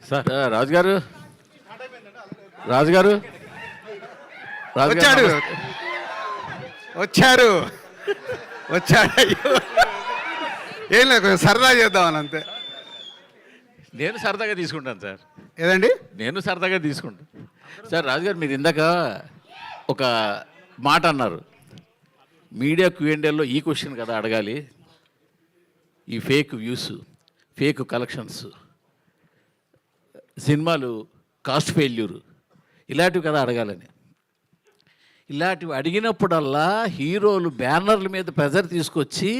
Sir రాజుగారు రాజుగారు వచ్చాడు వచ్చారు వచ్చాడు అయ్యో ఏం లేదు కొంచెం సరదా చేద్దామని అంతే. నేను సరదాగా తీసుకుంటాను సార్. ఏదండి? నేను సరదాగా తీసుకుంటాను సార్. రాజుగారు మీరు ఇందాక ఒక మాట అన్నారు, మీడియా క్యూఎండ్ఏలో ఈ క్వశ్చన్ కదా అడగాలి, ఈ ఫేక్ వ్యూస్, ఫేక్ కలెక్షన్స్, సినిమాలు కాస్ట్ ఫెయిల్యూర్ ఇలాంటివి కదా అడగాలని. ఇలాంటివి అడిగినప్పుడల్లా హీరోలు బ్యానర్ల మీద ప్రెజర్ తీసుకొచ్చి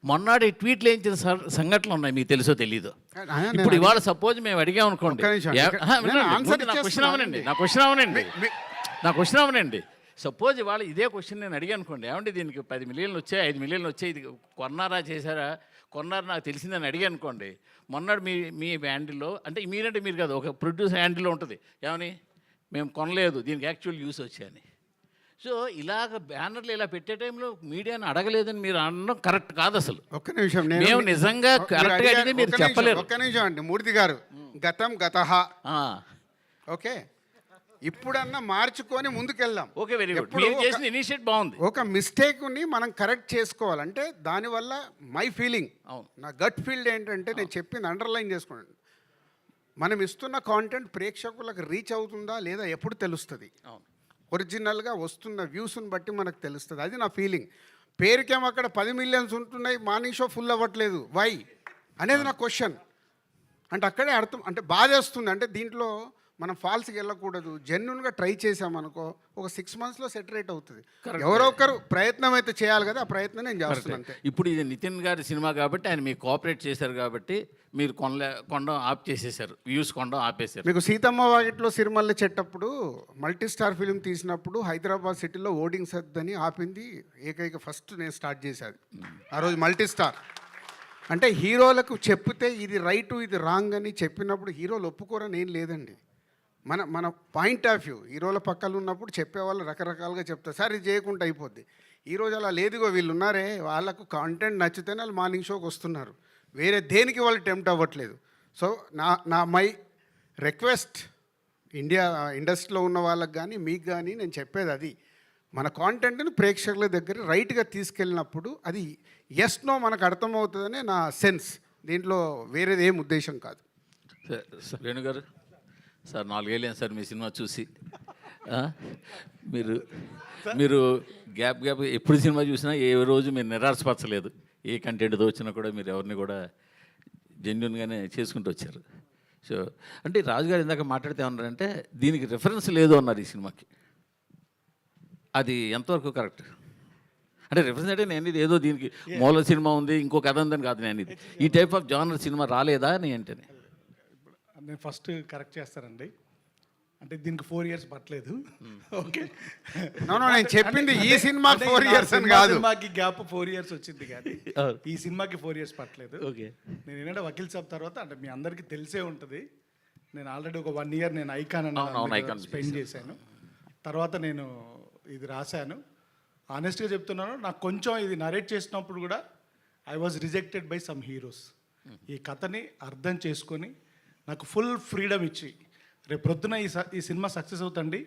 మొన్నటి ట్వీట్లు వేయించిన సంఘటనలు ఉన్నాయి, మీకు తెలుసో తెలీదు. ఇప్పుడు ఇవాళ సపోజ్ మేము అడిగాం అనుకోండి, నా క్వశ్చన్ అవనండి. సపోజ్ ఇవాళ ఇదే క్వశ్చన్ నేను అడిగాను అనుకోండి, ఏమంటే దీనికి 10 మిలియన్లు వచ్చాయి, 5 మిలియన్లు వచ్చాయి, ఇది కొన్నారా చేశారా, కొన్నారు నాకు తెలిసిందని అడిగాను అనుకోండి. మొన్నటి మీ హ్యాండిల్లో అంటే మీరంటే మీరు కదా, ఒక ప్రొడ్యూసర్ హ్యాండిల్లో ఉంటుంది, ఏమని మేము కొనలేదు, దీనికి యాక్చువల్ యూస్ వచ్చాయని. సో ఇలాగ బ్యానర్లు ఇలా పెట్టే టైంలో మీడియాని అడగలేదని మీరు అనడం కరెక్ట్ కాదు అసలు. ఒక్క నిమిషం, మేము నిజంగా కరెక్ట్గా అడిగితే మీరు చెప్పలేరు. ఒక్క నిమిషం అండి మూర్తి గారు, గతం గతః ఓకే, ఇప్పుడన్నా మార్చుకొని ముందుకెళ్దాం. Okay, very good. మీరు చేసిన ఇనిషియేట్ బాగుంది. ఒక మిస్టేక్ని మనం కరెక్ట్ చేసుకోవాలంటే దానివల్ల మై ఫీలింగ్, నా గట్ ఫీల్డ్ ఏంటంటే నేను చెప్పింది అండర్లైన్ చేసుకోండి, మనం ఇస్తున్న కాంటెంట్ ప్రేక్షకులకు రీచ్ అవుతుందా లేదా ఎప్పుడు తెలుస్తుంది. ఒరిజినల్గా వస్తున్న వ్యూస్ని బట్టి మనకు తెలుస్తుంది, అది నా ఫీలింగ్. పేరుకేమో అక్కడ 10 మిలియన్స్ ఉంటున్నాయి, మార్నింగ్ షో ఫుల్ అవ్వట్లేదు, వై అనేది నా క్వశ్చన్. అంటే అక్కడే అర్థం, అంటే బాధేస్తుంది. అంటే దీంట్లో మనం ఫాల్స్కి వెళ్ళకూడదు, జెన్యున్గా ట్రై చేసామనుకో ఒక 6 మంత్స్లో సెటరేట్ అవుతుంది. ఎవరో ఒకరు ప్రయత్నం అయితే చేయాలి కదా, ఆ ప్రయత్నం నేను చేస్తున్నాను. ఇప్పుడు ఇది నితిన్ గారి సినిమా కాబట్టి ఆయన మీకు కోఆపరేట్ చేశారు కాబట్టి మీరు కొండం ఆఫ్ చేసేసారు, వ్యూస్ కొండం ఆపేశారు. మీకు Seethamma Vakitlo Sirimalle చెట్టప్పుడు multi star film తీసినప్పుడు హైదరాబాద్ సిటీలో ఓడింగ్స్ వద్దని ఆపింది ఏకైక ఫస్ట్ నేను స్టార్ట్ చేశాను ఆ రోజు. మల్టీ స్టార్ అంటే హీరోలకు చెప్తే ఇది రైటు ఇది రాంగ్ అని చెప్పినప్పుడు హీరోలు ఒప్పుకోరని ఏం లేదండి. మన పాయింట్ ఆఫ్ వ్యూ, హీరోల పక్కన ఉన్నప్పుడు చెప్పేవాళ్ళు రకరకాలుగా చెప్తారు, సార్ ఇది చేయకుండా అయిపోద్ది. ఈరోజు అలా లేదుగో, వీళ్ళు ఉన్నారే వాళ్ళకు కాంటెంట్ నచ్చితేనే వాళ్ళు మార్నింగ్ షోకి వస్తున్నారు, వేరే దేనికి వాళ్ళు టెంప్ట్ అవ్వట్లేదు. సో మై రిక్వెస్ట్ ఇండస్ట్రీలో ఉన్న వాళ్ళకి కానీ మీకు కానీ నేను చెప్పేది అది, మన కాంటెంట్ని ప్రేక్షకుల దగ్గర రైట్గా తీసుకెళ్ళినప్పుడు అది ఎస్ నో మనకు అర్థమవుతుందనే నా సెన్స్, దీంట్లో వేరేది ఏం ఉద్దేశం కాదు. వేణుగారు సార్ 4 ఏళ్ళేం సార్ మీ సినిమా చూసి, మీరు గ్యాప్ ఎప్పుడు సినిమా చూసినా ఏ రోజు మీరు నిరాశపరచలేదు, ఏ కంటెంట్తో వచ్చినా కూడా మీరు ఎవరిని కూడా జెన్యున్గానే చేసుకుంటూ వచ్చారు. సో అంటే రాజుగారు ఇందాక మాట్లాడితే ఏమన్నారంటే దీనికి రిఫరెన్స్ లేదు అన్నారు ఈ సినిమాకి, అది ఎంతవరకు కరెక్ట్? అంటే రిఫరెన్స్ అంటే నేను ఇది ఏదో దీనికి మూల సినిమా ఉంది ఇంకో కథ ఉందని కాదు, నేను ఇది ఈ టైప్ ఆఫ్ జానర్ సినిమా రాలేదా అని అంటేనే. నేను ఫస్ట్ కరెక్ట్ చేస్తానండి, అంటే దీనికి 4 ఇయర్స్ పట్టలేదు. ఓకే, నేను చెప్పింది ఈ సినిమాకి 4 ఇయర్స్ అని కాదు, సినిమాకి గ్యాప్ 4 ఇయర్స్ వచ్చింది కానీ ఈ సినిమాకి 4 ఇయర్స్ పట్టలేదు. ఓకే, నేను ఏంటంటే వకీల్ సాబ్ తర్వాత అంటే మీ అందరికీ తెలిసే ఉంటుంది, నేను ఆల్రెడీ ఒక 1 ఇయర్ నేను ఐకాన్ అని స్పెండ్ చేశాను. తర్వాత నేను ఇది రాశాను. ఆనెస్ట్గా చెప్తున్నాను, నాకు కొంచెం ఇది నరేట్ చేసినప్పుడు కూడా I was rejected by some heroes. ఈ కథని అర్థం చేసుకొని నాకు ఫుల్ ఫ్రీడమ్ ఇచ్చి రేపు ప్రొద్దున ఈ సినిమా సక్సెస్ అవుతండి,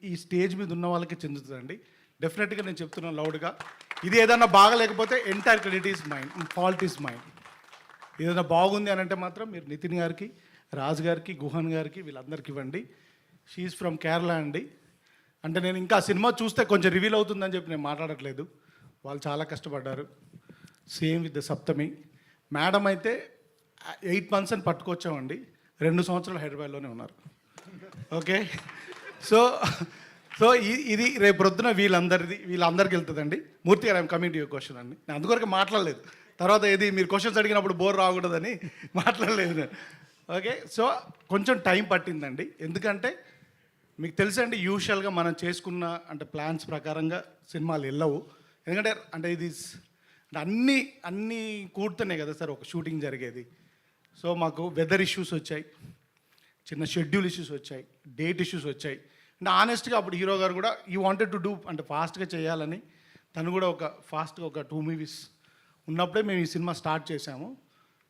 ఈ స్టేజ్ మీద ఉన్న వాళ్ళకి చెందుతుందండి. డెఫినెట్గా నేను చెప్తున్నాను లౌడ్గా, ఇది ఏదన్నా బాగలేకపోతే entire credit is mine, fault is mine. ఏదైనా బాగుంది అని అంటే మాత్రం మీరు నితిన్ గారికి, రాజు గారికి, గుహన్ గారికి వీళ్ళందరికీ ఇవ్వండి. షీఈ్ ఫ్రమ్ కేరళ అండి. అంటే నేను ఇంకా సినిమా చూస్తే కొంచెం రివీల్ అవుతుందని చెప్పి నేను మాట్లాడట్లేదు, వాళ్ళు చాలా కష్టపడ్డారు. Same with the Saptami madam అయితే 8 మంత్స్ అని పట్టుకొచ్చామండి, 2 సంవత్సరాలు హైదరాబాద్లోనే ఉన్నారు. ఓకే, సో ఇది రేపు ప్రొద్దున వీళ్ళందరికీ వెళ్తుందండి. మూర్తి గారు I'm coming to your question అండి. నేను అందువరకు మాట్లాడలేదు, తర్వాత ఏది మీరు క్వశ్చన్స్ అడిగినప్పుడు బోర్ రాకూడదని మాట్లాడలేదు నేను. ఓకే, సో కొంచెం టైం పట్టిందండి, ఎందుకంటే మీకు తెలుసండి యూజువల్గా మనం చేసుకున్న అంటే ప్లాన్స్ ప్రకారంగా సినిమాలు వెళ్ళవు. ఎందుకంటే అంటే ఇది అన్నీ కూడుతున్నాయి కదా సార్ ఒక షూటింగ్ జరిగేది. సో మాకు వెదర్ ఇష్యూస్ వచ్చాయి, చిన్న షెడ్యూల్ ఇష్యూస్ వచ్చాయి, డేట్ ఇష్యూస్ వచ్చాయి. అంటే ఆనెస్ట్గా అప్పుడు హీరో గారు కూడా ఈ వాంటెడ్ టు డూ అంటే ఫాస్ట్గా చేయాలని, తను కూడా ఒక ఫాస్ట్గా ఒక 2 మూవీస్ ఉన్నప్పుడే మేము ఈ సినిమా స్టార్ట్ చేశాము.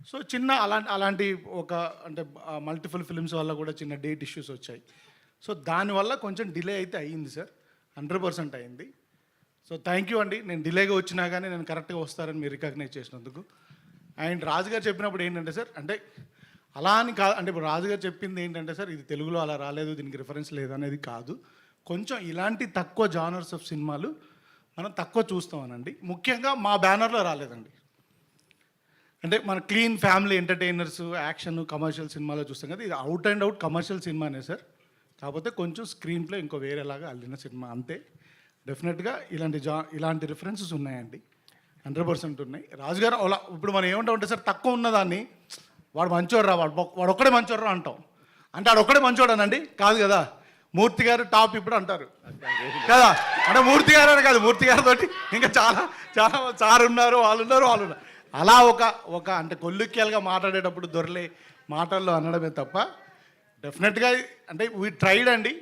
సో చిన్న అలాంటి ఒక అంటే మల్టిపుల్ ఫిల్మ్స్ వల్ల కూడా చిన్న డేట్ ఇష్యూస్ వచ్చాయి. సో దానివల్ల కొంచెం డిలే అయితే అయ్యింది సార్, 100% అయింది. సో థ్యాంక్ యూ అండి, నేను డిలేగా వచ్చినా కానీ నేను కరెక్ట్గా వస్తారని మీరు రికగ్నైజ్ చేసినందుకు. అండ్ రాజుగారు చెప్పినప్పుడు ఏంటంటే సార్, అంటే అలా అని కాదు, అంటే ఇప్పుడు రాజుగారు చెప్పింది ఏంటంటే సార్, ఇది తెలుగులో అలా రాలేదు, దీనికి రిఫరెన్స్ లేదు అనేది కాదు. కొంచెం ఇలాంటి తక్కువ జానర్స్ ఆఫ్ సినిమాలు మనం తక్కువ చూస్తామనండి. ముఖ్యంగా మా బ్యానర్లో రాలేదండి. అంటే మన clean family entertainers, action, commercial సినిమాలో చూస్తాం కదా, ఇది అవుట్ అండ్ అవుట్ కమర్షియల్ సినిమానే సార్. కాకపోతే కొంచెం స్క్రీన్ ప్లే ఇంకో వేరేలాగా అల్లిన సినిమా అంతే. డెఫినెట్గా ఇలాంటి రిఫరెన్సెస్ ఉన్నాయండి, 100% ఉన్నాయి. రాజుగారు అలా ఇప్పుడు మనం ఏమంటామంటే సార్, తక్కువ ఉన్నదాన్ని వాడు మంచోడ్రా, వాడు ఒక్కడే మంచోడ్రా అంటాం. అంటే వాడు ఒక్కడే మంచోడనండి కాదు కదా, మూర్తి గారు టాప్ ఇప్పుడు అంటారు కదా, అంటే మూర్తి గారు అని కాదు, మూర్తి గారితో ఇంకా చాలా చాలా సార్ ఉన్నారు, వాళ్ళు ఉన్నారు. అలా ఒక అంటే కొల్లుక్యాలుగా మాట్లాడేటప్పుడు దొరలే మాటల్లో అనడమే తప్ప డెఫినెట్గా అంటే వీ ట్రైడ్ అండి.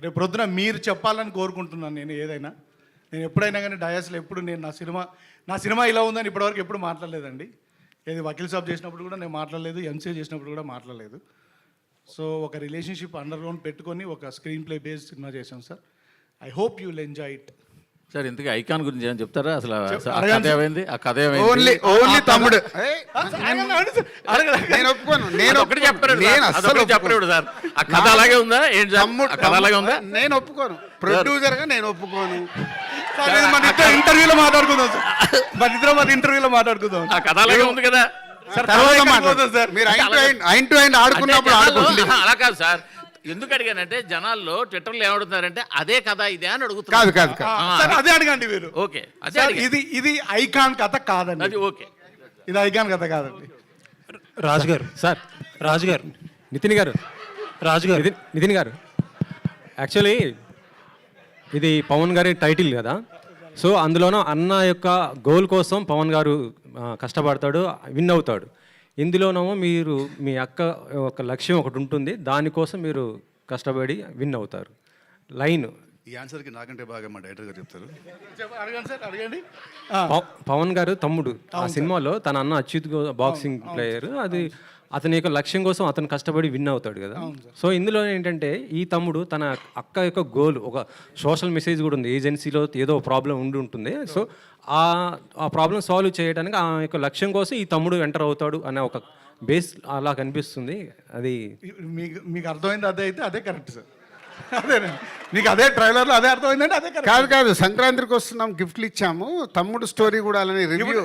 రేపు ప్రొద్దున మీరు చెప్పాలని కోరుకుంటున్నాను. నేను ఎప్పుడైనా కానీ డయాస్లో ఎప్పుడు నేను నా సినిమా ఇలా ఉందని ఇప్పటివరకు ఎప్పుడు మాట్లాడలేదండి. ఏది వకీల్ సాబ్ చేసినప్పుడు కూడా నేను మాట్లాడలేదు, ఎంసీఏ చేసినప్పుడు కూడా మాట్లాడలేదు. సో ఒక రిలేషన్షిప్ అండర్ గ్రౌండ్ పెట్టుకొని ఒక స్క్రీన్ ప్లే బేస్డ్ సినిమా చేశాం sir. I hope you will enjoy it. Sir ఇంతకీ ఐకాన్ గురించి ఏమైనా చెప్తారా? అసలు ఆ అడగండి కథ ఏమైంది? ఆ కథ ఏమైంది? ఓన్లీ తమ్ముడు అడగండి. నేను ఒప్పుకోను. నేను ఒకటి చెప్పలేడు సార్. ఆ కథ అలాగే ఉందా ఏంటి? ఆ కథ అలాగే ఉందా? నేను ఒప్పుకోను, ప్రొడ్యూసర్గా నేను ఒప్పుకోను. మన ఇద్దరు ఇంటర్వ్యూలో మాట్లాడుకుందాం సార్, మన ఇంటర్వ్యూలో మాట్లాడుకుందాం. ఆ కథ అలాగే ఉంది కదా సార్, తర్వాత తర్వాత మాట్లాడదాం సార్. మీరు ఐన్ టు ఐన్ ఆడుకున్నప్పుడు అంటే జనాల్లో ఆడుకోండి. అలా కాదు సార్. ఎందుకు అడిగానంటే జనాల్లో ట్విట్టర్లో ఏమడుగుతున్నారంటే అదే కదా ఇదే అని కాదు అడుగుతున్నారు. కాదు కాదు. సార్ అదే అడగండి మీరు. ఓకే అదే సార్, అడిగా. ఇది ఐకాన్ కథ కాదండి. అది ఓకే. ఇది ఐకాన్ కథ కాదండి. రాజుగారు సార్, రాజుగారు, నితిన్ గారు, రాజుగారు, నితిన్ గారు, యాక్చువల్లీ ఇది పవన్ గారి టైటిల్ కదా. సో అందులోనూ అన్న యొక్క గోల్ కోసం పవన్ గారు కష్టపడతాడు, విన్ అవుతాడు. ఇందులోనేమో మీరు మీ అక్క ఒక లక్ష్యం ఒకటి ఉంటుంది, దానికోసం మీరు కష్టపడి విన్ అవుతారు. లైన్ ఈ ఆన్సర్కి నాకంటే బాగా మా డైరెక్టర్ గారు చెప్తారు. అడగండి సార్, అడగండి. పవన్ గారు తమ్ముడు ఆ సినిమాలో తన అన్న అచ్యుత్ బాక్సింగ్ ప్లేయర్, అది అతని యొక్క లక్ష్యం కోసం అతను కష్టపడి విన్ అవుతాడు కదా. సో ఇందులో ఏంటంటే ఈ తమ్ముడు తన అక్క యొక్క గోల్, ఒక సోషల్ మెసేజ్ కూడా ఉంది, ఏజెన్సీలో ఏదో ప్రాబ్లం ఉండి ఉంటుంది. సో ఆ ప్రాబ్లం సాల్వ్ చేయడానికి ఆ యొక్క లక్ష్యం కోసం ఈ తమ్ముడు ఎంటర్ అవుతాడు అనే ఒక బేస్ అలా కనిపిస్తుంది. అది మీకు అర్థమైంది, అదే అయితే అదే కరెక్ట్ సార్. అదేనండి, మీకు అదే ట్రైలర్లో అదే అర్థమైందంటే అదే కరెక్ట్. కాదు కాదు, సంక్రాంతికి వస్తున్నాం, గిఫ్ట్లు ఇచ్చాము, తమ్ముడు స్టోరీ కూడా అలానే రివ్యూ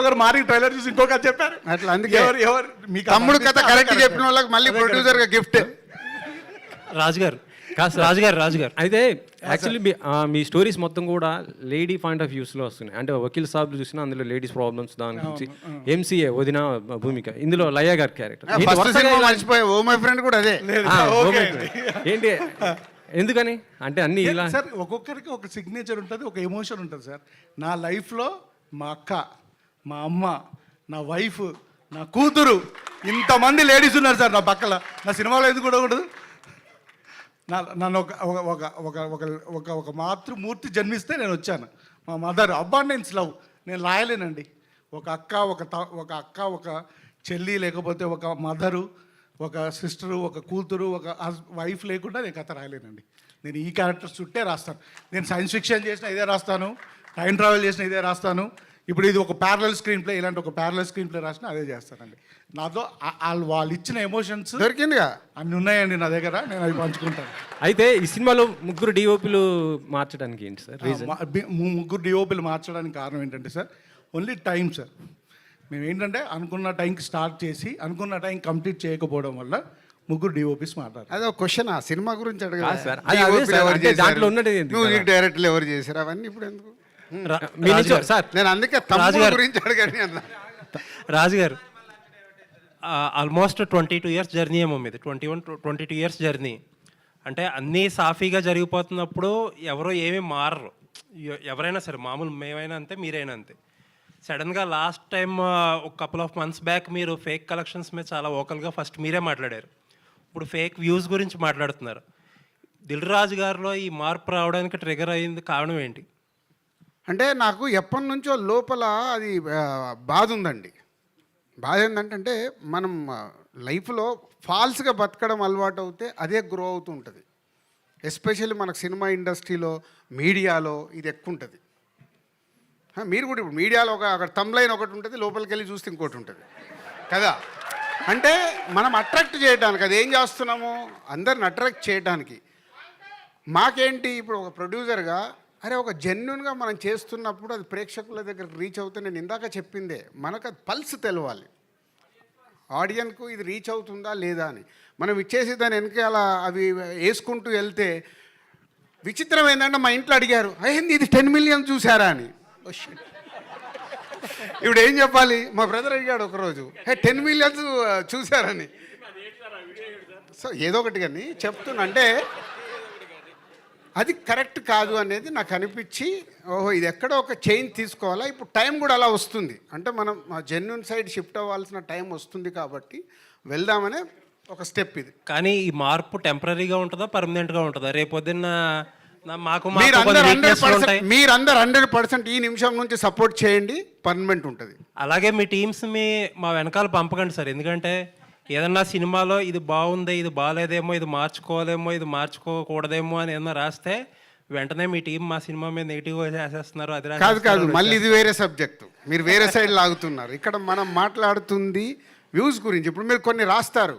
గారు మారి ట్రైలర్ చూసి ఇంకొక చెప్పారు అట్లా. అందుకే ఎవరు మీకు తమ్ముడు కథ కరెక్ట్ చెప్పిన వాళ్ళకి మళ్ళీ ప్రొడ్యూసర్ గా గిఫ్ట్. రాజుగారు రాజుగారు అయితే యాక్చువల్లీ మీ స్టోరీస్ మొత్తం కూడా లేడీ పాయింట్ ఆఫ్ వ్యూస్లో వస్తున్నాయి. అంటే వకీల్ సాబ్లు చూసినా అందులో లేడీస్ ప్రాబ్లమ్స్, దాని గురించి ఎంసీఏ వదిన భూమిక, ఇందులో లయ గారి క్యారెక్టర్. మర్చిపోయా, ఓ మై ఫ్రెండ్ కూడా అదే. ఏంటి ఎందుకని అంటే అన్ని ఇలా సార్, ఒక్కొక్కరికి ఒక సిగ్నేచర్ ఉంటుంది, ఒక ఎమోషన్ ఉంటుంది సార్. నా లైఫ్లో మా అక్క, మా అమ్మ, నా వైఫ్, నా కూతురు, ఇంతమంది లేడీస్ ఉన్నారు సార్ నా పక్కల. నా సినిమాలో ఎందుకు కూడా ఉండదు? నన్ను ఒక మాతృమూర్తి జన్మిస్తే నేను వచ్చాను. మా మదర్ అబాండెన్స్ లవ్ నేను లాయలేనండి. ఒక అక్క, ఒక చెల్లి, లేకపోతే ఒక మదరు, ఒక సిస్టరు, ఒక కూతురు, ఒక వైఫ్ లేకుండా నేను కథ రాయలేనండి. నేను ఈ క్యారెక్టర్స్ చుట్టే రాస్తాను. నేను సైన్స్ ఫిక్షన్ చేసిన ఇదే రాస్తాను, టైం ట్రావెల్ చేసిన ఇదే రాస్తాను. ఇప్పుడు ఇది ఒక ప్యారలల్ స్క్రీన్ ప్లే, ఇలాంటి ఒక ప్యారలల్ స్క్రీన్ ప్లే రాసినా అదే చేస్తానండి. నాతో వాళ్ళు ఇచ్చిన ఎమోషన్స్ దొరికిందిగా అన్ని ఉన్నాయండి నా దగ్గర, నేను అవి పంచుకుంటాను. అయితే ఈ సినిమాలో ముగ్గురు డిఓపీలు మార్చడానికి ఏంటి సార్ రీజన్? ముగ్గురు డిఓపీలు మార్చడానికి కారణం ఏంటంటే సార్, ఓన్లీ టైం సార్. మేము ఏంటంటే అనుకున్న టైంకి స్టార్ట్ చేసి అనుకున్న టైం కంప్లీట్ చేయకపోవడం వల్ల ముగ్గురు డిఓపీస్ మాట్లాడారు. అదే ఒక క్వశ్చన్, ఆ సినిమా గురించి కాదు సార్, అది అదే సార్, అంటే దాంట్లో ఉన్నది ఏంటి? నువ్వు డైరెక్టర్లు ఎవరు చేశారు అవన్నీ ఇప్పుడు ఎందుకు? సార్ నేను అందుకే తమ్ముడు గురించి అడగని అన్న. రాజుగారు ఆల్మోస్ట్ 22 ఇయర్స్ జర్నీ ఏమో మీది, 22 ఇయర్స్ జర్నీ. అంటే అన్నీ సాఫీగా జరిగిపోతున్నప్పుడు ఎవరో ఏమీ మారరు, ఎవరైనా సరే, మామూలు మేమైనా అంతే, మీరైనా అంతే. సడన్గా లాస్ట్ టైం ఒక కపుల్ ఆఫ్ మంత్స్ బ్యాక్ మీరు ఫేక్ కలెక్షన్స్ మీద చాలా ఓకల్గా ఫస్ట్ మీరే మాట్లాడారు. ఇప్పుడు ఫేక్ వ్యూస్ గురించి మాట్లాడుతున్నారు. దిల్ రాజు గారిలో ఈ మార్పు రావడానికి ట్రిగర్ అయ్యింది కారణం ఏంటి? అంటే నాకు ఎప్పటి నుంచో లోపల అది బాధ ఉందండి. బాధ ఏంటంటే మనం లైఫ్లో ఫాల్స్గా బతకడం అలవాటు అవుతే అదే గ్రో అవుతూ ఉంటుంది. ఎస్పెషల్లీ మనకు సినిమా ఇండస్ట్రీలో, మీడియాలో ఇది ఎక్కువ ఉంటుంది. మీరు కూడా ఇప్పుడు మీడియాలో అక్కడ తమ్లైన్ ఒకటి ఉంటుంది, లోపలికి వెళ్ళి చూస్తే ఇంకోటి ఉంటుంది కదా. అంటే మనం అట్రాక్ట్ చేయడానికి, అది ఏం చేస్తున్నాము, అందరిని అట్రాక్ట్ చేయడానికి. మాకేంటి ఇప్పుడు ఒక ప్రొడ్యూసర్గా, అరే ఒక జెన్యున్గా మనం చేస్తున్నప్పుడు అది ప్రేక్షకుల దగ్గరికి రీచ్ అవుతే, నేను ఇందాక చెప్పిందే, మనకు అది పల్స్ తెలవాలి, ఆడియన్కు ఇది రీచ్ అవుతుందా లేదా అని. మనం ఇచ్చేసి దాని వెనకాల అవి వేసుకుంటూ వెళ్తే, విచిత్రం ఏంటంటే మా ఇంట్లో అడిగారు, అయ్యింది ఇది 10 మిలియన్ చూసారా అని. ఇప్పుడు ఏం చెప్పాలి, మా బ్రదర్ అడిగాడు ఒకరోజు, 10 మిలియన్స్ చూసారని. సో ఏదో ఒకటి కానీ చెప్తున్నా, అంటే అది కరెక్ట్ కాదు అనేది నాకు అనిపించి, ఓహో ఇది ఎక్కడో ఒక చేంజ్ తీసుకోవాలా. ఇప్పుడు టైం కూడా అలా వస్తుంది, అంటే మనం జెన్యున్ సైడ్ షిఫ్ట్ అవ్వాల్సిన టైం వస్తుంది కాబట్టి వెళ్దామనే ఒక స్టెప్ ఇది. కానీ ఈ మార్పు టెంపరీగా ఉంటుందా, పర్మనెంట్గా ఉంటుందా? రేపొద్దున్న మాకు మీరందరూ 100% ఈ నిమిషం నుంచి సపోర్ట్ చేయండి, పర్మనెంట్ ఉంటుంది. అలాగే మీ టీమ్స్ మా వెనకాల పంపకండి సార్. ఎందుకంటే ఏదన్నా సినిమాలో ఇది బాగుంది, ఇది బాగాలేదేమో, ఇది మార్చుకోవాలేమో, ఇది మార్చుకోకూడదేమో అని ఏదన్నా రాస్తే వెంటనే మీ టీం మా సినిమా మీద నెగిటివ్గా చేసేస్తున్నారు. అది కాదు, మళ్ళీ ఇది వేరే సబ్జెక్టు, మీరు వేరే సైడ్ లాగుతున్నారు. ఇక్కడ మనం మాట్లాడుతుంది వ్యూస్ గురించి. ఇప్పుడు మీరు కొన్ని రాస్తారు,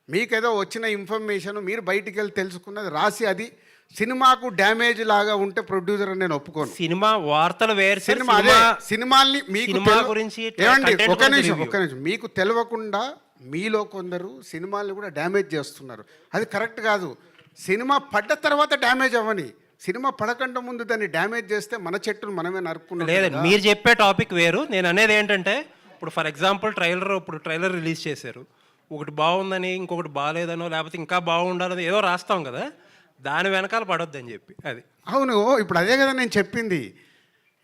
మీకేదో వచ్చిన ఇన్ఫర్మేషన్ మీరు బయటికి వెళ్ళి తెలుసుకున్నది రాసి అది సినిమాకు డ్యామేజ్ లాగా ఉంటే ప్రొడ్యూసర్ అని నేను ఒప్పుకోను. సినిమా వార్తలు వేరు, సినిమాల్ని మీకు గురించి ఏమండి, ఒక నిమిషం, మీకు తెలియకుండా మీలో కొందరు సినిమాల్ని కూడా డ్యామేజ్ చేస్తున్నారు. అది కరెక్ట్ కాదు. సినిమా పడ్డ తర్వాత డ్యామేజ్ అవ్వని, సినిమా పడకుండా ముందు దాన్ని డ్యామేజ్ చేస్తే మన చెట్టును మనమే నరుక్కున్నాం. లేదండి, మీరు చెప్పే టాపిక్ వేరు. నేను అనేది ఏంటంటే, ఇప్పుడు ఫర్ ఎగ్జాంపుల్ ట్రైలర్ రిలీజ్ చేశారు, ఒకటి బాగుందని ఇంకొకటి బాగాలేదనో, లేకపోతే ఇంకా బాగుండాలని ఏదో రాస్తాం కదా, దాని వెనకాల పడొద్దని చెప్పి. అది అవును, ఇప్పుడు అదే కదా నేను చెప్పింది.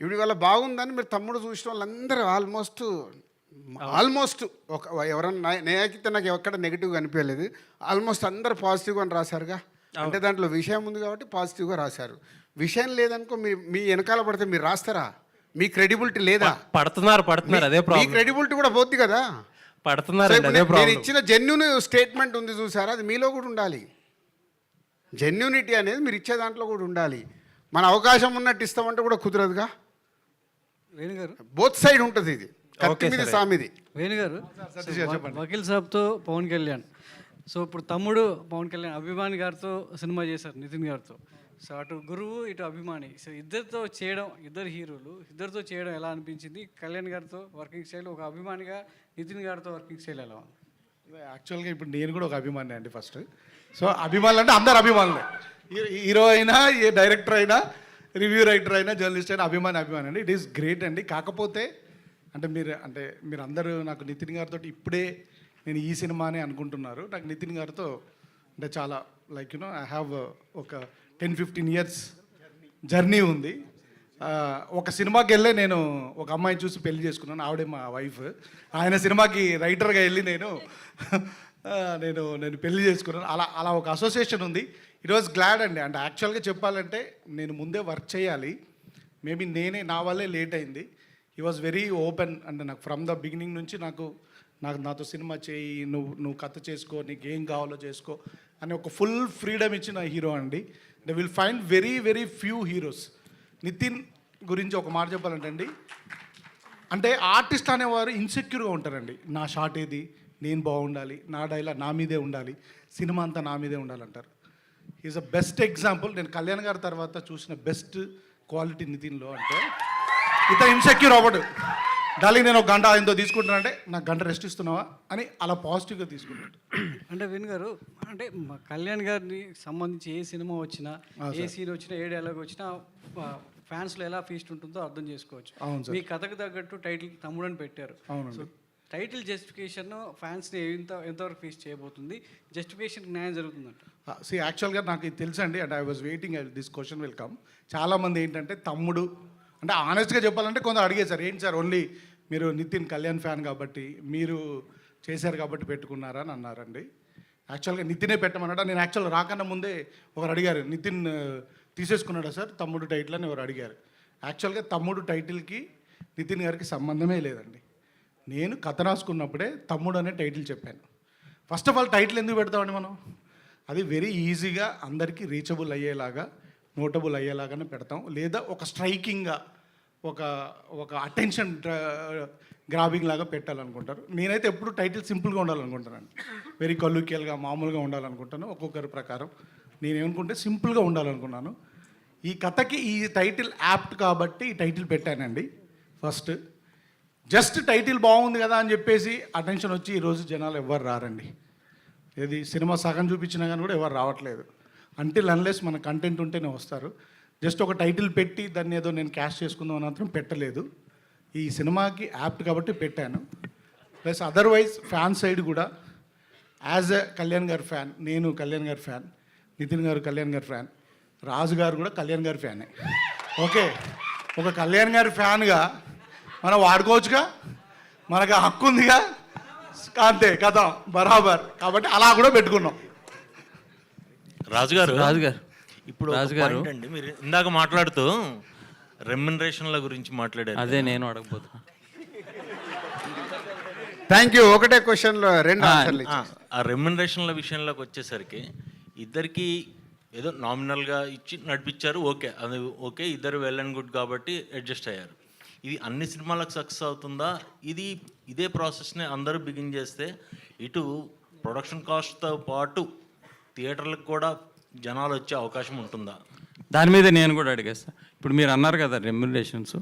ఇప్పుడు ఇవాళ బాగుందని మీరు తమ్ముడు చూసిన వాళ్ళందరూ ఆల్మోస్ట్ ఒక ఎవరన్నా నేనైతే నాకు ఎక్కడ నెగిటివ్గా అనిపించలేదు. ఆల్మోస్ట్ అందరు పాజిటివ్గా అని రాశారుగా. అంటే దాంట్లో విషయం ఉంది కాబట్టి పాజిటివ్గా రాశారు. విషయం లేదనుకో మీ వెనకాల పడితే మీరు రాస్తారా? మీ క్రెడిబిలిటీ లేదా? పడుతున్నారు, అదే ప్రాబ్లం. మీ క్రెడిబిలిటీ కూడా పోద్ది కదా. పడుతున్నారు. నేను ఇచ్చిన జెన్యూన్ స్టేట్మెంట్ ఉంది చూసారా, అది మీలో కూడా ఉండాలి. జెన్యూనిటీ అనేది మీరు ఇచ్చే దాంట్లో కూడా ఉండాలి. మన అవకాశం ఉన్నట్టు ఇస్తామంటే కూడా కుదరదుగా. వేణుగారు, బోత్ సైడ్ ఉంటుంది ఇది, కత్తి మీద సామిది. వేణుగారు, వకీల్ సాబ్తో పవన్ కళ్యాణ్, సో ఇప్పుడు తమ్ముడు పవన్ కళ్యాణ్ అభిమాని గారితో సినిమా చేశారు, నితిన్ గారితో. సో అటు గురువు, ఇటు అభిమాని, సో ఇద్దరితో చేయడం, ఇద్దరు హీరోలు ఇద్దరితో చేయడం ఎలా అనిపించింది? కళ్యాణ్ గారితో వర్కింగ్ స్టైల్, ఒక అభిమానిగా నితిన్ గారితో వర్కింగ్ స్టైల్ ఎలా ఉంది? యాక్చువల్గా ఇప్పుడు నేను కూడా ఒక అభిమాని అండి ఫస్ట్. సో అభిమానులు అంటే అందరు అభిమానులే, హీరో అయినా, ఏ డైరెక్టర్ అయినా, రివ్యూ రైటర్ అయినా, జర్నలిస్ట్ అయినా అభిమాని అండి. ఇట్ ఈస్ గ్రేట్ అండి. కాకపోతే అంటే మీరు అందరూ నాకు నితిన్ గారితో ఇప్పుడే నేను ఈ సినిమానే అనుకుంటున్నారు. నాకు నితిన్ గారితో అంటే చాలా లైక్ ఐ హ్యావ్ ఒక 10-15 ఇయర్స్ జర్నీ ఉంది. ఒక సినిమాకి వెళ్ళే నేను ఒక అమ్మాయిని చూసి పెళ్లి చేసుకున్నాను, ఆవిడే మా వైఫ్. ఆయన సినిమాకి రైటర్గా వెళ్ళి నేను పెళ్లి చేసుకున్నాను. అలా ఒక అసోసియేషన్ ఉంది. ఈరోజు గ్లాడ్ అండి. అంటే యాక్చువల్గా చెప్పాలంటే నేను ముందే వర్క్ చేయాలి, మేబీ నా వల్లే లేట్ అయింది. He was very open. అంటే నాకు ఫ్రమ్ ద బిగినింగ్ నుంచి నాతో సినిమా చేయి, నువ్వు కథ చేసుకో, నీకు ఏం కావాలో చేసుకో అని ఒక ఫుల్ ఫ్రీడమ్ ఇచ్చిన హీరో అండి. They will find very very few heroes. Nitin గురించి ఒక మాట చెప్పాలంటే అండి, అంటే ఆర్టిస్ట్ అనేవారు ఇన్సెక్యూర్గా ఉంటారండి. నా షాట్ ఏది, నేను బాగుండాలి, నా డైలాగ్ నా మీదే ఉండాలి, సినిమా అంతా నా మీదే ఉండాలంటారు. Is a best example. నేను కళ్యాణ్ గారి తర్వాత చూసిన బెస్ట్ క్వాలిటీ నితిన్లో. అంటే ఇతను ఇన్సెక్యూర్ అవ్వడు. డార్లింగ్ నేను ఒక గంట ఆయనతో తీసుకుంటానంటే నాకు గంట రెస్ట్ ఇస్తున్నావా అని అలా పాజిటివ్గా తీసుకుంటాడు. అంటే విన్ గారు, అంటే కళ్యాణ్ గారిని సంబంధించి ఏ సినిమా వచ్చినా, ఏ సీన్ వచ్చినా, ఏ డైలాగ్ వచ్చినా ఫ్యాన్స్లో ఎలా ఫీస్ట్ ఉంటుందో అర్థం చేసుకోవచ్చు. మీ కథకు తగ్గట్టు టైటిల్ తమ్ముడు అని పెట్టారు. సో టైటిల్ జస్టిఫికేషన్ ఫ్యాన్స్ని ఎంతవరకు ఫీస్ట్ చేయబోతుంది? జస్టిఫికేషన్ న్యాయం జరుగుతుందంట. యాక్చువల్గా నాకు ఇది తెలుసండి. And I was waiting this question will come. చాలామంది ఏంటంటే తమ్ముడు అంటే ఆనెస్ట్గా చెప్పాలంటే కొందరు అడిగేశారు, ఏంటి సార్ ఓన్లీ మీరు నితిన్ కళ్యాణ్ ఫ్యాన్ కాబట్టి మీరు చేశారు కాబట్టి పెట్టుకున్నారా అని అన్నారండి. యాక్చువల్గా నితినే పెట్టమన్నాడా? నేను యాక్చువల్గా రాకన్నా ముందే ఒకరు అడిగారు, నితిన్ తీసేసుకున్నాడా సార్ తమ్ముడు టైటిల్ అని ఎవరు అడిగారు. యాక్చువల్గా తమ్ముడు టైటిల్కి నితిన్ గారికి సంబంధమే లేదండి. నేను కథ రాసుకున్నప్పుడే తమ్ముడు అనే టైటిల్ చెప్పాను. ఫస్ట్ ఆఫ్ ఆల్ టైటిల్ ఎందుకు పెడతామండి మనం? అది వెరీ ఈజీగా అందరికీ రీచబుల్ అయ్యేలాగా, నోటబుల్ అయ్యేలాగానే పెడతాం. లేదా ఒక స్ట్రైకింగ్గా, ఒక ఒక అటెన్షన్ గ్రాబింగ్ లాగా పెట్టాలనుకుంటారు. నేనైతే ఎప్పుడు టైటిల్ సింపుల్గా ఉండాలనుకుంటానండి. వెరీ కల్లుకియల్గా మామూలుగా ఉండాలనుకుంటాను. ఒక్కొక్కరి ప్రకారం నేనేమనుకుంటే సింపుల్గా ఉండాలనుకున్నాను. ఈ కథకి ఈ టైటిల్ యాప్ట్ కాబట్టి ఈ టైటిల్ పెట్టానండి. ఫస్ట్ జస్ట్ టైటిల్ బాగుంది కదా అని చెప్పేసి అటెన్షన్ వచ్చి ఈరోజు జనాలు ఎవ్వరు రారండి. ఏది సినిమా సగం చూపించినా కానీ కూడా ఎవరు రావట్లేదు. అంటిల్ అన్లెస్ మన కంటెంట్ ఉంటేనే వస్తారు. జస్ట్ ఒక టైటిల్ పెట్టి దాన్ని ఏదో నేను క్యాష్ చేసుకుందాం అని మాత్రం పెట్టలేదు. ఈ సినిమాకి యాప్ట్ కాబట్టి పెట్టాను. ప్లస్ అదర్వైజ్ ఫ్యాన్ సైడ్ కూడా యాజ్ ఎ కళ్యాణ్ గారి ఫ్యాన్, నేను కళ్యాణ్ గారి ఫ్యాన్, నితిన్ గారు కళ్యాణ్ గారి ఫ్యాన్, రాజు గారు కూడా కళ్యాణ్ గారి ఫ్యానే. ఓకే, ఒక కళ్యాణ్ గారి ఫ్యాన్గా మనం వాడుకోవచ్చుగా, మనకు హక్కు ఉందిగా, అంతే కథ బరాబర్. కాబట్టి అలా కూడా పెట్టుకున్నాం. రాజుగారు ఇప్పుడు point అండి, మీరు ఇందాక మాట్లాడుతూ రెమ్యునరేషన్ల గురించి మాట్లాడారు. అదే నేను అడగబోతున్నా. Thank you. ఒకటే క్వశ్చన్లో 2 ఆన్సర్లు ఆ రెమ్యునరేషన్ల విషయంలోకి వచ్చేసరికి ఇద్దరికి ఏదో నామినల్గా ఇచ్చి నడిపించారు. ఓకే, అది ఓకే, ఇద్దరు వెల్ అండ్ గుడ్ కాబట్టి అడ్జస్ట్ అయ్యారు. ఇది అన్ని సినిమాలకు సక్సెస్ అవుతుందా? ఇదే ప్రాసెస్ని అందరూ బిగిన్ చేస్తే ఇటు ప్రొడక్షన్ కాస్ట్తో పాటు థియేటర్లకు కూడా జనాలు వచ్చే అవకాశం ఉంటుందా? దాని మీద నేను కూడా అడిగేస్తాను. ఇప్పుడు మీరు అన్నారు కదా రెమ్యునరేషన్స్,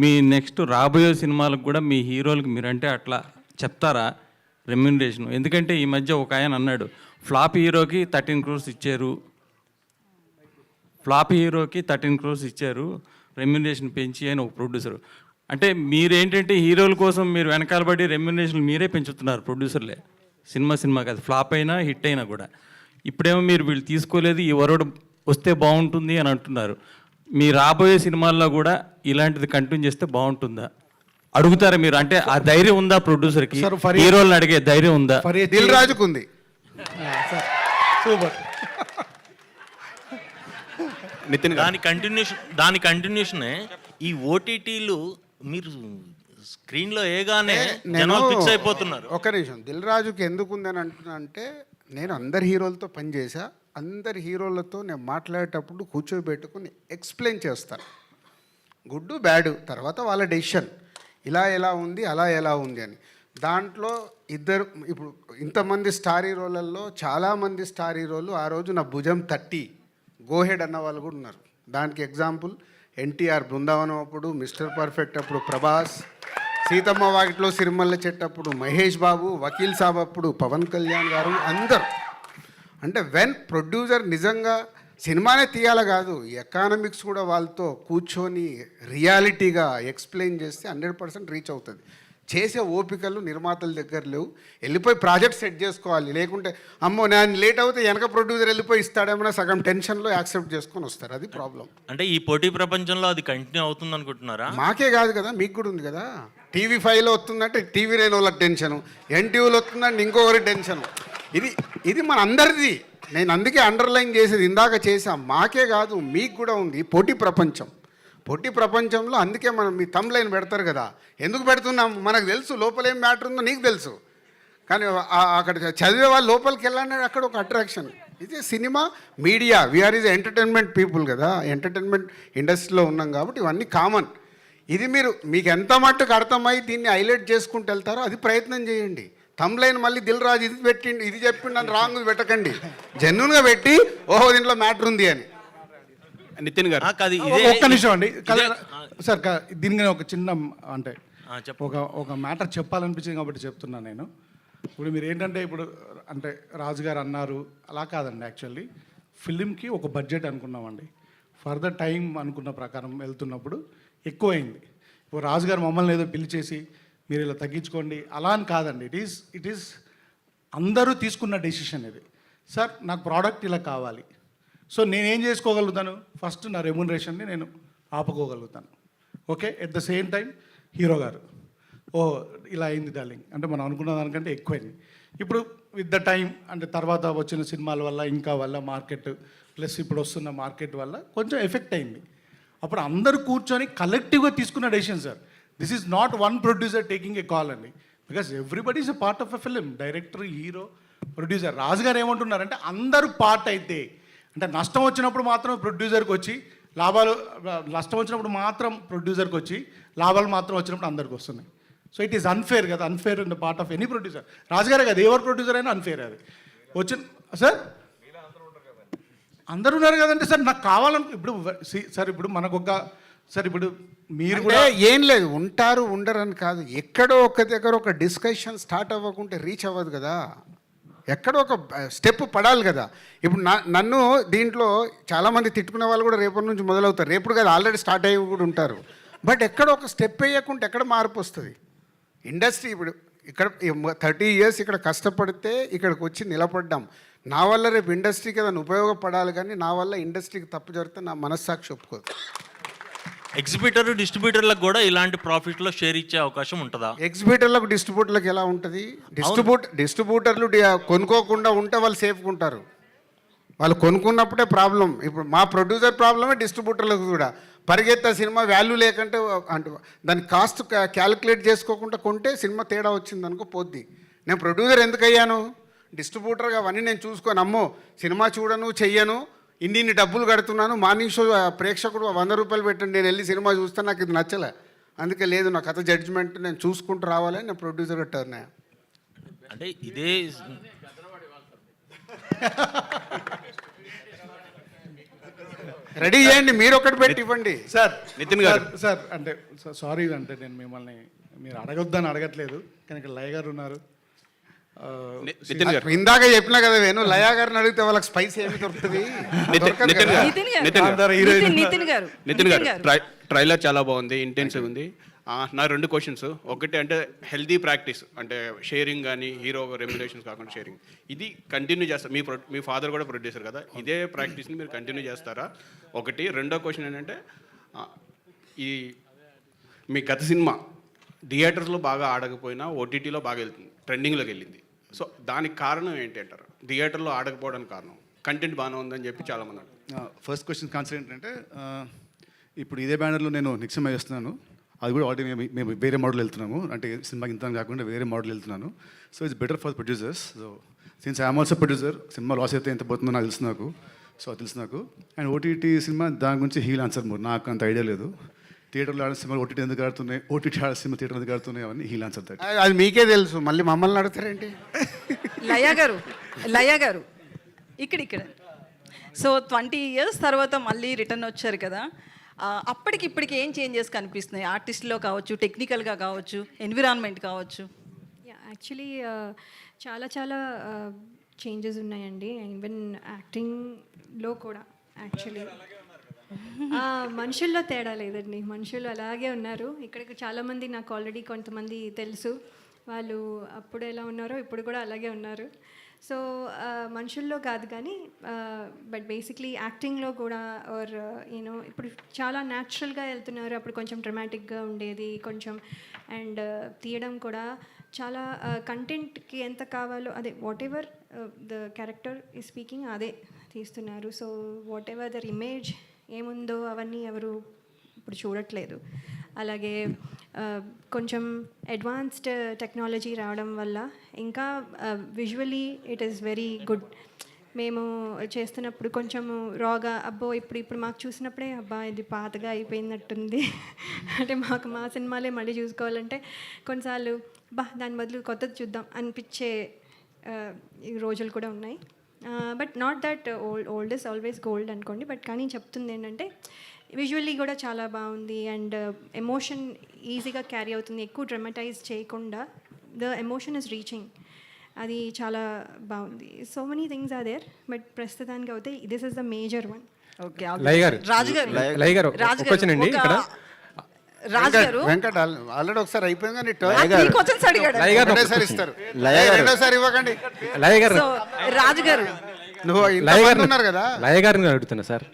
మీ నెక్స్ట్ రాబోయే సినిమాలకు కూడా మీ హీరోలకు మీరంటే అట్లా చెప్తారా రెమ్యునరేషన్? ఎందుకంటే ఈ మధ్య ఒక ఆయన అన్నాడు, ఫ్లాప్ హీరోకి 13 crores ఇచ్చారు, రెమ్యునరేషన్ పెంచి అని ఒక ప్రొడ్యూసర్. అంటే మీరేంటంటే హీరోల కోసం మీరు వెనకాలబడి రెమ్యునరేషన్ మీరే పెంచుతున్నారు ప్రొడ్యూసర్లే. సినిమా కాదు, ఫ్లాప్ అయినా హిట్ అయినా కూడా. ఇప్పుడేమో మీరు వీళ్ళు తీసుకోలేదు, ఈ వరడు వస్తే బాగుంటుంది అని అంటున్నారు. మీ రాబోయే సినిమాల్లో కూడా ఇలాంటిది కంటిన్యూ చేస్తే బాగుంటుందా అడుగుతారా మీరు? అంటే ఆ ధైర్యం ఉందా ప్రొడ్యూసర్కి? హీరోలను అడిగే ధైర్యం ఉందా? దిల్ రాజుకు ఉంది. సూపర్. నితిన్ దాని కంటిన్యూషనే ఈ ఓటీటీలు మీరు స్క్రీన్లో ఏగానే జనాలు ఫిక్స్ అయిపోతున్నారు. ఒక నిమిషం, దిల్ రాజుకి ఎందుకు ఉందని అంటున్నా అంటే, నేను అందరి హీరోలతో పనిచేసా. అందరి హీరోలతో నేను మాట్లాడేటప్పుడు కూర్చోబెట్టుకుని ఎక్స్ప్లెయిన్ చేస్తాను, గుడ్ బ్యాడ్, తర్వాత వాళ్ళ డెసిషన్, ఇలా ఎలా ఉంది అలా ఎలా ఉంది అని. దాంట్లో ఇప్పుడు ఇంతమంది స్టార్ హీరోలలో చాలామంది స్టార్ హీరోలు ఆ రోజు నా భుజం తట్టి గోహెడ్ అన్న వాళ్ళు కూడా ఉన్నారు. దానికి ఎగ్జాంపుల్ ఎన్టీఆర్ బృందావనం అప్పుడు, మిస్టర్ పర్ఫెక్ట్ అప్పుడు ప్రభాస్, సీతమ్మ వాకిట్లో సిరిమల్ల చెట్టు అప్పుడు మహేష్ బాబు, వకీల్ సాబ్ అప్పుడు పవన్ కళ్యాణ్ గారు, అందరు. అంటే వెన్ ప్రొడ్యూసర్ నిజంగా సినిమానే తీయాల కాదు, ఎకానమిక్స్ కూడా వాళ్ళతో కూర్చొని రియాలిటీగా ఎక్స్ప్లెయిన్ చేస్తే 100% రీచ్ అవుతుంది. చేసే ఓపికలు నిర్మాతల దగ్గర లేవు. వెళ్ళిపోయి ప్రాజెక్ట్ సెట్ చేసుకోవాలి. లేకుంటే అమ్మో నేను లేట్ అవుతే వెనక ప్రొడ్యూసర్ వెళ్ళిపోయి ఇస్తాడేమన్నా సగం టెన్షన్లో యాక్సెప్ట్ చేసుకొని వస్తారు. అది ప్రాబ్లం. అంటే ఈ పోటీ ప్రపంచంలో అది కంటిన్యూ అవుతుంది అనుకుంటున్నారా? మాకే కాదు కదా, మీకు కూడా ఉంది కదా. TV5లో వస్తుందంటే TV9 వాళ్ళకి టెన్షను, NTVలో వస్తుందంటే ఇంకొకరి టెన్షను. ఇది మన అందరిది. నేను అందుకే అండర్లైన్ చేసేది, ఇందాక చేసాం. మాకే కాదు, మీకు కూడా ఉంది పోటీ ప్రపంచం. పోటీ ప్రపంచంలో అందుకే మనం మీ థంబ్ లైన్ పెడతారు కదా, ఎందుకు పెడుతున్నాం? మనకు తెలుసు లోపల ఏం మ్యాటర్ ఉందో, నీకు తెలుసు. కానీ అక్కడ చదివే వాళ్ళు లోపలికి వెళ్ళాలని అక్కడ ఒక అట్రాక్షన్. ఇది cinema media, we are is entertainment people కదా, ఎంటర్టైన్మెంట్ ఇండస్ట్రీలో ఉన్నాం కాబట్టి ఇవన్నీ కామన్. ఇది మీకు ఎంత మట్టుకు అర్థమై దీన్ని హైలైట్ చేసుకుంటూ వెళ్తారో అది ప్రయత్నం చేయండి. థంబ్ లైన్ మళ్ళీ దిల్ రాజు ఇది పెట్టిండి, ఇది చెప్పిండి అని రాంగ్ పెట్టకండి. జెన్యున్గా పెట్టి ఓహో దీంట్లో మ్యాటర్ ఉంది అని. నితిన్ గారు ఒక్క నిమిషం అండి సార్, దీనికి ఒక చిన్న అంటే ఒక మ్యాటర్ చెప్పాలనిపించింది కాబట్టి చెప్తున్నాను నేను. ఇప్పుడు మీరు ఏంటంటే ఇప్పుడు అంటే రాజుగారు అన్నారు, అలా కాదండి. యాక్చువల్లీ ఫిలింకి ఒక బడ్జెట్ అనుకున్నామండి. ఫర్దర్ టైం అనుకున్న ప్రకారం వెళ్తున్నప్పుడు ఎక్కువైంది. ఇప్పుడు రాజుగారు మమ్మల్ని ఏదో పిలిచేసి మీరు ఇలా తగ్గించుకోండి అలా అని కాదండి. ఇట్ ఈస్ అందరూ తీసుకున్న డెసిషన్ ఇది. సార్ నాకు ప్రోడక్ట్ ఇలా కావాలి, సో నేనేం చేసుకోగలుగుతాను? ఫస్ట్ నా రెమ్యునరేషన్ని నేను ఆపుకోగలుగుతాను. Okay, at the same time hero గారు ఇలా అయింది డార్లింగ్ అంటే మనం అనుకున్న దానికంటే ఎక్కువైంది. ఇప్పుడు విత్ ద టైం అంటే తర్వాత వచ్చిన సినిమాల వల్ల ఇంకా వల్ల మార్కెట్ ప్లస్ ఇప్పుడు వస్తున్న మార్కెట్ వల్ల కొంచెం ఎఫెక్ట్ అయింది. అప్పుడు అందరూ కూర్చొని కలెక్టివ్గా తీసుకున్న decision sir. This is not one producer taking a call అండి, because everybody is a part of a film, director, hero, producer. Raju గారు ఏమంటున్నారంటే అందరూ పార్ట్ అయితే, అంటే నష్టం వచ్చినప్పుడు మాత్రం ప్రొడ్యూసర్కి వచ్చి నష్టం వచ్చినప్పుడు మాత్రం ప్రొడ్యూసర్కి వచ్చి లాభాలు మాత్రం వచ్చినప్పుడు అందరికి వస్తున్నాయి. సో ఇట్ ఈస్ అన్ఫేర్ కదా, unfair in the part of any producer. రాజుగారే కదా, ఎవరు ప్రొడ్యూసర్ అయినా అన్ఫేర్ అది వచ్చిన. సార్ అందరూ ఉన్నారు కదంటే సార్, నాకు కావాలని ఇప్పుడు సార్ ఇప్పుడు మనకొక సార్ ఇప్పుడు మీరు కూడా ఏం లేదు, ఉంటారు ఉండరు అని కాదు, ఎక్కడో ఒక దగ్గర ఒక డిస్కషన్ స్టార్ట్ అవ్వకుంటే రీచ్ అవ్వదు కదా, ఎక్కడో ఒక స్టెప్ పడాలి కదా. ఇప్పుడు నన్ను దీంట్లో చాలామంది తిట్టుకునే వాళ్ళు కూడా రేపటి నుంచి మొదలవుతారు, రేపుడు కదా ఆల్రెడీ స్టార్ట్ అయ్యి కూడా ఉంటారు. బట్ ఎక్కడ ఒక స్టెప్ వేయకుంటే ఎక్కడ మార్పు వస్తుంది? ఇండస్ట్రీ ఇప్పుడు ఇక్కడ 30 years ఇక్కడ కష్టపడితే ఇక్కడికి వచ్చి నిలబడ్డాం. నా వల్ల రేపు ఇండస్ట్రీకి ఏదైనా ఉపయోగపడాలి, కానీ నా వల్ల ఇండస్ట్రీకి తప్పు జరిగితే నా మనస్సాక్షి ఒప్పుకోదు. ఎగ్జిబిటర్ డిస్ట్రిబ్యూటర్లకు కూడా ఇలాంటి ప్రాఫిట్లో షేర్ ఇచ్చే అవకాశం ఉంటుందా? ఎగ్జిబిటర్లకు డిస్ట్రిబ్యూటర్లకు ఎలా ఉంటుంది? డిస్ట్రిబ్యూటర్లు కొనుక్కోకుండా ఉంటే వాళ్ళు సేఫ్గా ఉంటారు, వాళ్ళు కొనుక్కున్నప్పుడే ప్రాబ్లం. ఇప్పుడు మా ప్రొడ్యూసర్ ప్రాబ్లమే డిస్ట్రిబ్యూటర్లకు కూడా. పరిగెత్తే సినిమా వాల్యూ లేకుంటే అంటే దాని కాస్ట్ క్యాలిక్యులేట్ చేసుకోకుండా కొంటే సినిమా తేడా వచ్చింది అనుకో పోద్ది. నేను ప్రొడ్యూసర్ ఎందుకు అయ్యాను? డిస్ట్రిబ్యూటర్గా అవన్నీ నేను చూసుకొని, అమ్మో సినిమా చూడను చెయ్యను, ఇన్ని డబ్బులు కడుతున్నాను, మార్నింగ్ షో ప్రేక్షకుడు 100 రూపాయలు పెట్టండి, నేను వెళ్ళి సినిమా చూస్తాను, నాకు ఇది నచ్చలే, అందుకే లేదు నా కథ జడ్జిమెంట్ నేను చూసుకుంటూ రావాలని నేను ప్రొడ్యూసర్గా టర్న్ అయ్యా. అంటే ఇదే రెడీ చేయండి, మీరు ఒకటి పెట్టి ఇవ్వండి. సార్ నితిన్ గారు. సార్ అంటే సారీ అంటే నేను మిమ్మల్ని మీరు అడగొద్దని అడగట్లేదు, కానీ ఇక్కడ లయ గారు ఉన్నారు. నితిన్ గారు, ఇందాక చెప్పినా కదా వేణు, లయా గారిని అడిగితే వాళ్ళకి స్పైస్ ఏమి దొరుకుతుంది? నితిన్ గారు ట్రైలర్ చాలా బాగుంది, ఇంటెన్సివ్ ఉంది. నా 2 క్వశ్చన్స్. ఒకటి అంటే హెల్దీ ప్రాక్టీస్, అంటే షేరింగ్ కానీ హీరో రెమ్యులేషన్స్ కాకుండా షేరింగ్, ఇది కంటిన్యూ చేస్తారు. మీ ఫాదర్ కూడా ప్రొడ్యూసర్ కదా, ఇదే ప్రాక్టీస్ని మీరు కంటిన్యూ చేస్తారా? ఒకటి. రెండో క్వశ్చన్ ఏంటంటే ఈ మీ గత సినిమా థియేటర్స్లో బాగా ఆడకపోయినా ఓటీటీలో బాగా వెళ్తుంది, ట్రెండింగ్లోకి వెళ్ళింది. సో దానికి కారణం ఏంటి అంటారు? థియేటర్లో ఆడకపోవడానికి కారణం కంటెంట్ బాగానే ఉందని చెప్పి చాలామంది అంటారు. ఫస్ట్ క్వశ్చన్ ఆన్సర్ ఏంటంటే ఇప్పుడు ఇదే బ్యానర్లో నేను నిక్సమ్ చేస్తున్నాను, అది కూడా ఆల్రెడీ మేము వేరే మోడల్ వెళ్తున్నాము, అంటే సినిమాకి ఇంత కాకుండా వేరే మోడల్ వెళ్తున్నాను. So it's better for producers. So since I'm also producer, cinema loss అయితే ఎంత పోతుందో నాకు తెలుసు, నాకు. అండ్ ఓటీటీ సినిమా దాని గురించి హీల్ ఆన్సర్ మోర్, నాకు అంత ఐడియా లేదు. థియేటర్లో ఆడే సినిమాలు ఓటీటీ ఎందుకు ఆడుతున్నాయి, ఓటీటీ ఆడే సినిమా థియేటర్ ఎందుకు ఆడుతున్నాయి, అవన్నీ హీల్ ఆన్సర్ దట్. అది మీకే తెలుసు, మళ్ళీ మమ్మల్ని అడుగుతారేంటి? లయ గారు ఇక్కడ సో 20 years తర్వాత మళ్ళీ రిటర్న్ వచ్చారు కదా, అప్పటికి ఇప్పటికి ఏం చేంజెస్ కనిపిస్తున్నాయి? ఆర్టిస్ట్లో కావచ్చు, టెక్నికల్గా కావచ్చు, ఎన్విరాన్మెంట్ కావచ్చు. యాక్చువల్లీ చాలా చాలా చేంజెస్ ఉన్నాయండి. ఈవెన్ యాక్టింగ్లో కూడా యాక్చువల్లీ మనుషుల్లో తేడా లేదండి, మనుషులు అలాగే ఉన్నారు. ఇక్కడికి చాలామంది నాకు ఆల్రెడీ కొంతమంది తెలుసు, వాళ్ళు అప్పుడు ఎలా ఉన్నారో ఇప్పుడు కూడా అలాగే ఉన్నారు. సో మనుషుల్లో కాదు కానీ బట్ బేసిక్లీ యాక్టింగ్లో కూడా ఆర్ యూనో ఇప్పుడు చాలా న్యాచురల్గా వెళ్తున్నారు. అప్పుడు కొంచెం డ్రమాటిక్గా ఉండేది కొంచెం, అండ్ తీయడం కూడా చాలా కంటెంట్కి ఎంత కావాలో అదే వాట్ ఎవర్ ద క్యారెక్టర్ ఈ స్పీకింగ్ అదే తీస్తున్నారు. So whatever their image ఏముందో అవన్నీ ఎవరు ఇప్పుడు చూడట్లేదు. అలాగే కొంచెం అడ్వాన్స్డ్ టెక్నాలజీ రావడం వల్ల ఇంకా visually it is very good. మేము చేస్తున్నప్పుడు కొంచెం రాగా అబ్బో ఇప్పుడు మాకు చూసినప్పుడే అబ్బా ఇది పాతగా అయిపోయినట్టుంది అంటే మాకు మా సినిమాలే మళ్ళీ చూసుకోవాలంటే కొన్నిసార్లు దాని బదులు కొత్తది చూద్దాం అనిపించే రోజులు కూడా ఉన్నాయి. But not that old is always gold అనుకోండి, బట్ కానీ చెప్తుంది ఏంటంటే విజువల్లీ కూడా చాలా బాగుంది అండ్ ఎమోషన్ ఈజీగా క్యారీ అవుతుంది, ఎక్కువ డ్రమటైజ్ చేయకుండా ద ఎమోషన్ ఇస్ రీచింగ్, అది చాలా బాగుంది. So many things are there, but ప్రస్తుతానికి అయితే this is the major one. Okay Laya గారు వచ్చానండి ఇక్కడ. వెంకట్ ఆల్రెడీ ఒకసారి అయిపోయింది కానీ ఇస్తారు, రెండోసారి ఇవ్వకండి. లయ గారు నువ్వు ఉన్నారు కదా, లయ గారిని అడుగుతున్నా సార్,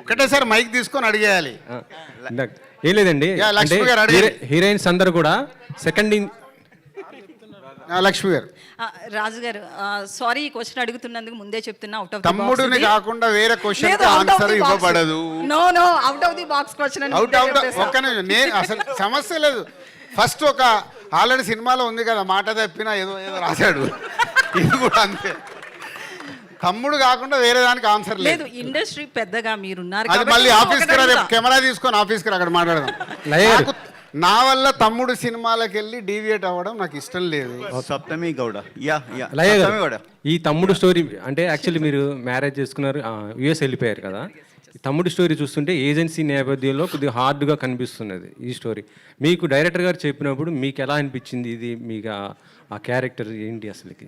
ఒకటేసారి మైక్ తీసుకొని అడిగేయాలి. ఏం లేదండి, హీరోయిన్స్ అందరు కూడా లక్ష్మి గారు. రాజు గారు సారీ ఈ క్వశ్చన్ అడుగుతున్నందుకు ముందే చెప్తున్నా, అవుట్ ఆఫ్ తమ్ముడిని కాకుండా వేరే క్వశ్చన్ ఆన్సర్ ఇవ్వబడదు. No out of the box question out ఒక్క నిమిషం, నేను అసలు సమస్య లేదు. ఫస్ట్ ఒక ఆల్రెడీ సినిమాలో ఉంది కదా, మాట తప్పినా ఏదో ఏదో రాశాడు, ఇది కూడా అంతే. తమ్ముడు కాకుండా వేరే దానికి ఆన్సర్ లేదు. ఇండస్ట్రీ పెద్దగా మీరున్నారు, అది మళ్ళీ ఆఫీస్కి రా, రేపు కెమెరా తీసుకొని ఆఫీస్కి రా, అక్కడ మాట్లాడదాం. నాకు నా వల్ల తమ్ముడు సినిమాలకు వెళ్ళి డీవియేట్ అవ్వడం నాకు ఇష్టం లేదు. సప్తమి గౌడ, యా యా లయ గారు, సప్తమి గౌడ. ఈ తమ్ముడు స్టోరీ అంటే యాక్చువల్లీ మీరు మ్యారేజ్ చేసుకున్నారు, యుఎస్ వెళ్ళిపోయారు కదా. ఈ తమ్ముడు స్టోరీ చూస్తుంటే ఏజెన్సీ నేపథ్యంలో కొద్దిగా హార్డ్గా కనిపిస్తున్నది ఈ స్టోరీ. మీకు డైరెక్టర్ గారు చెప్పినప్పుడు మీకు ఎలా అనిపించింది, ఇది మీకు ఆ క్యారెక్టర్ ఏంటి అసలుకి?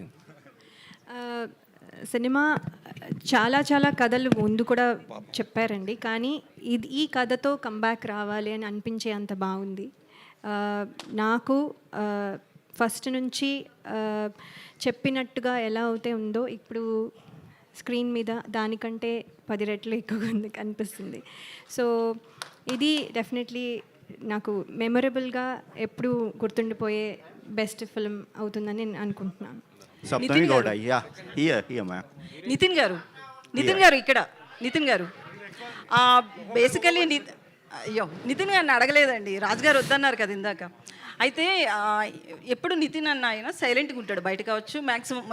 సినిమా చాలా చాలా కథలు ముందు కూడా చెప్పారండి, కానీ ఈ కథతో కంబ్యాక్ రావాలి అని అనిపించే అంత బాగుంది. నాకు ఫస్ట్ నుంచి చెప్పినట్టుగా ఎలా అయితే ఉందో ఇప్పుడు స్క్రీన్ మీద దానికంటే 10 రెట్లు ఎక్కువగా ఉంది అనిపిస్తుంది. సో ఇది డెఫినెట్లీ నాకు మెమొరబుల్గా ఎప్పుడు గుర్తుండిపోయే బెస్ట్ ఫిల్మ్ అవుతుందని నేను అనుకుంటున్నాను. Saptami Gowda, yeah here ma'am. Nitin గారు ఇక్కడ నితిన్ గారు బేసికలీ అయ్యో నితిన్ గారిని అడగలేదండి, రాజుగారు వద్దన్నారు కదా ఇందాక. అయితే ఎప్పుడు నితిన్ అన్న ఆయన సైలెంట్గా ఉంటాడు, బయట కావచ్చు మ్యాక్సిమం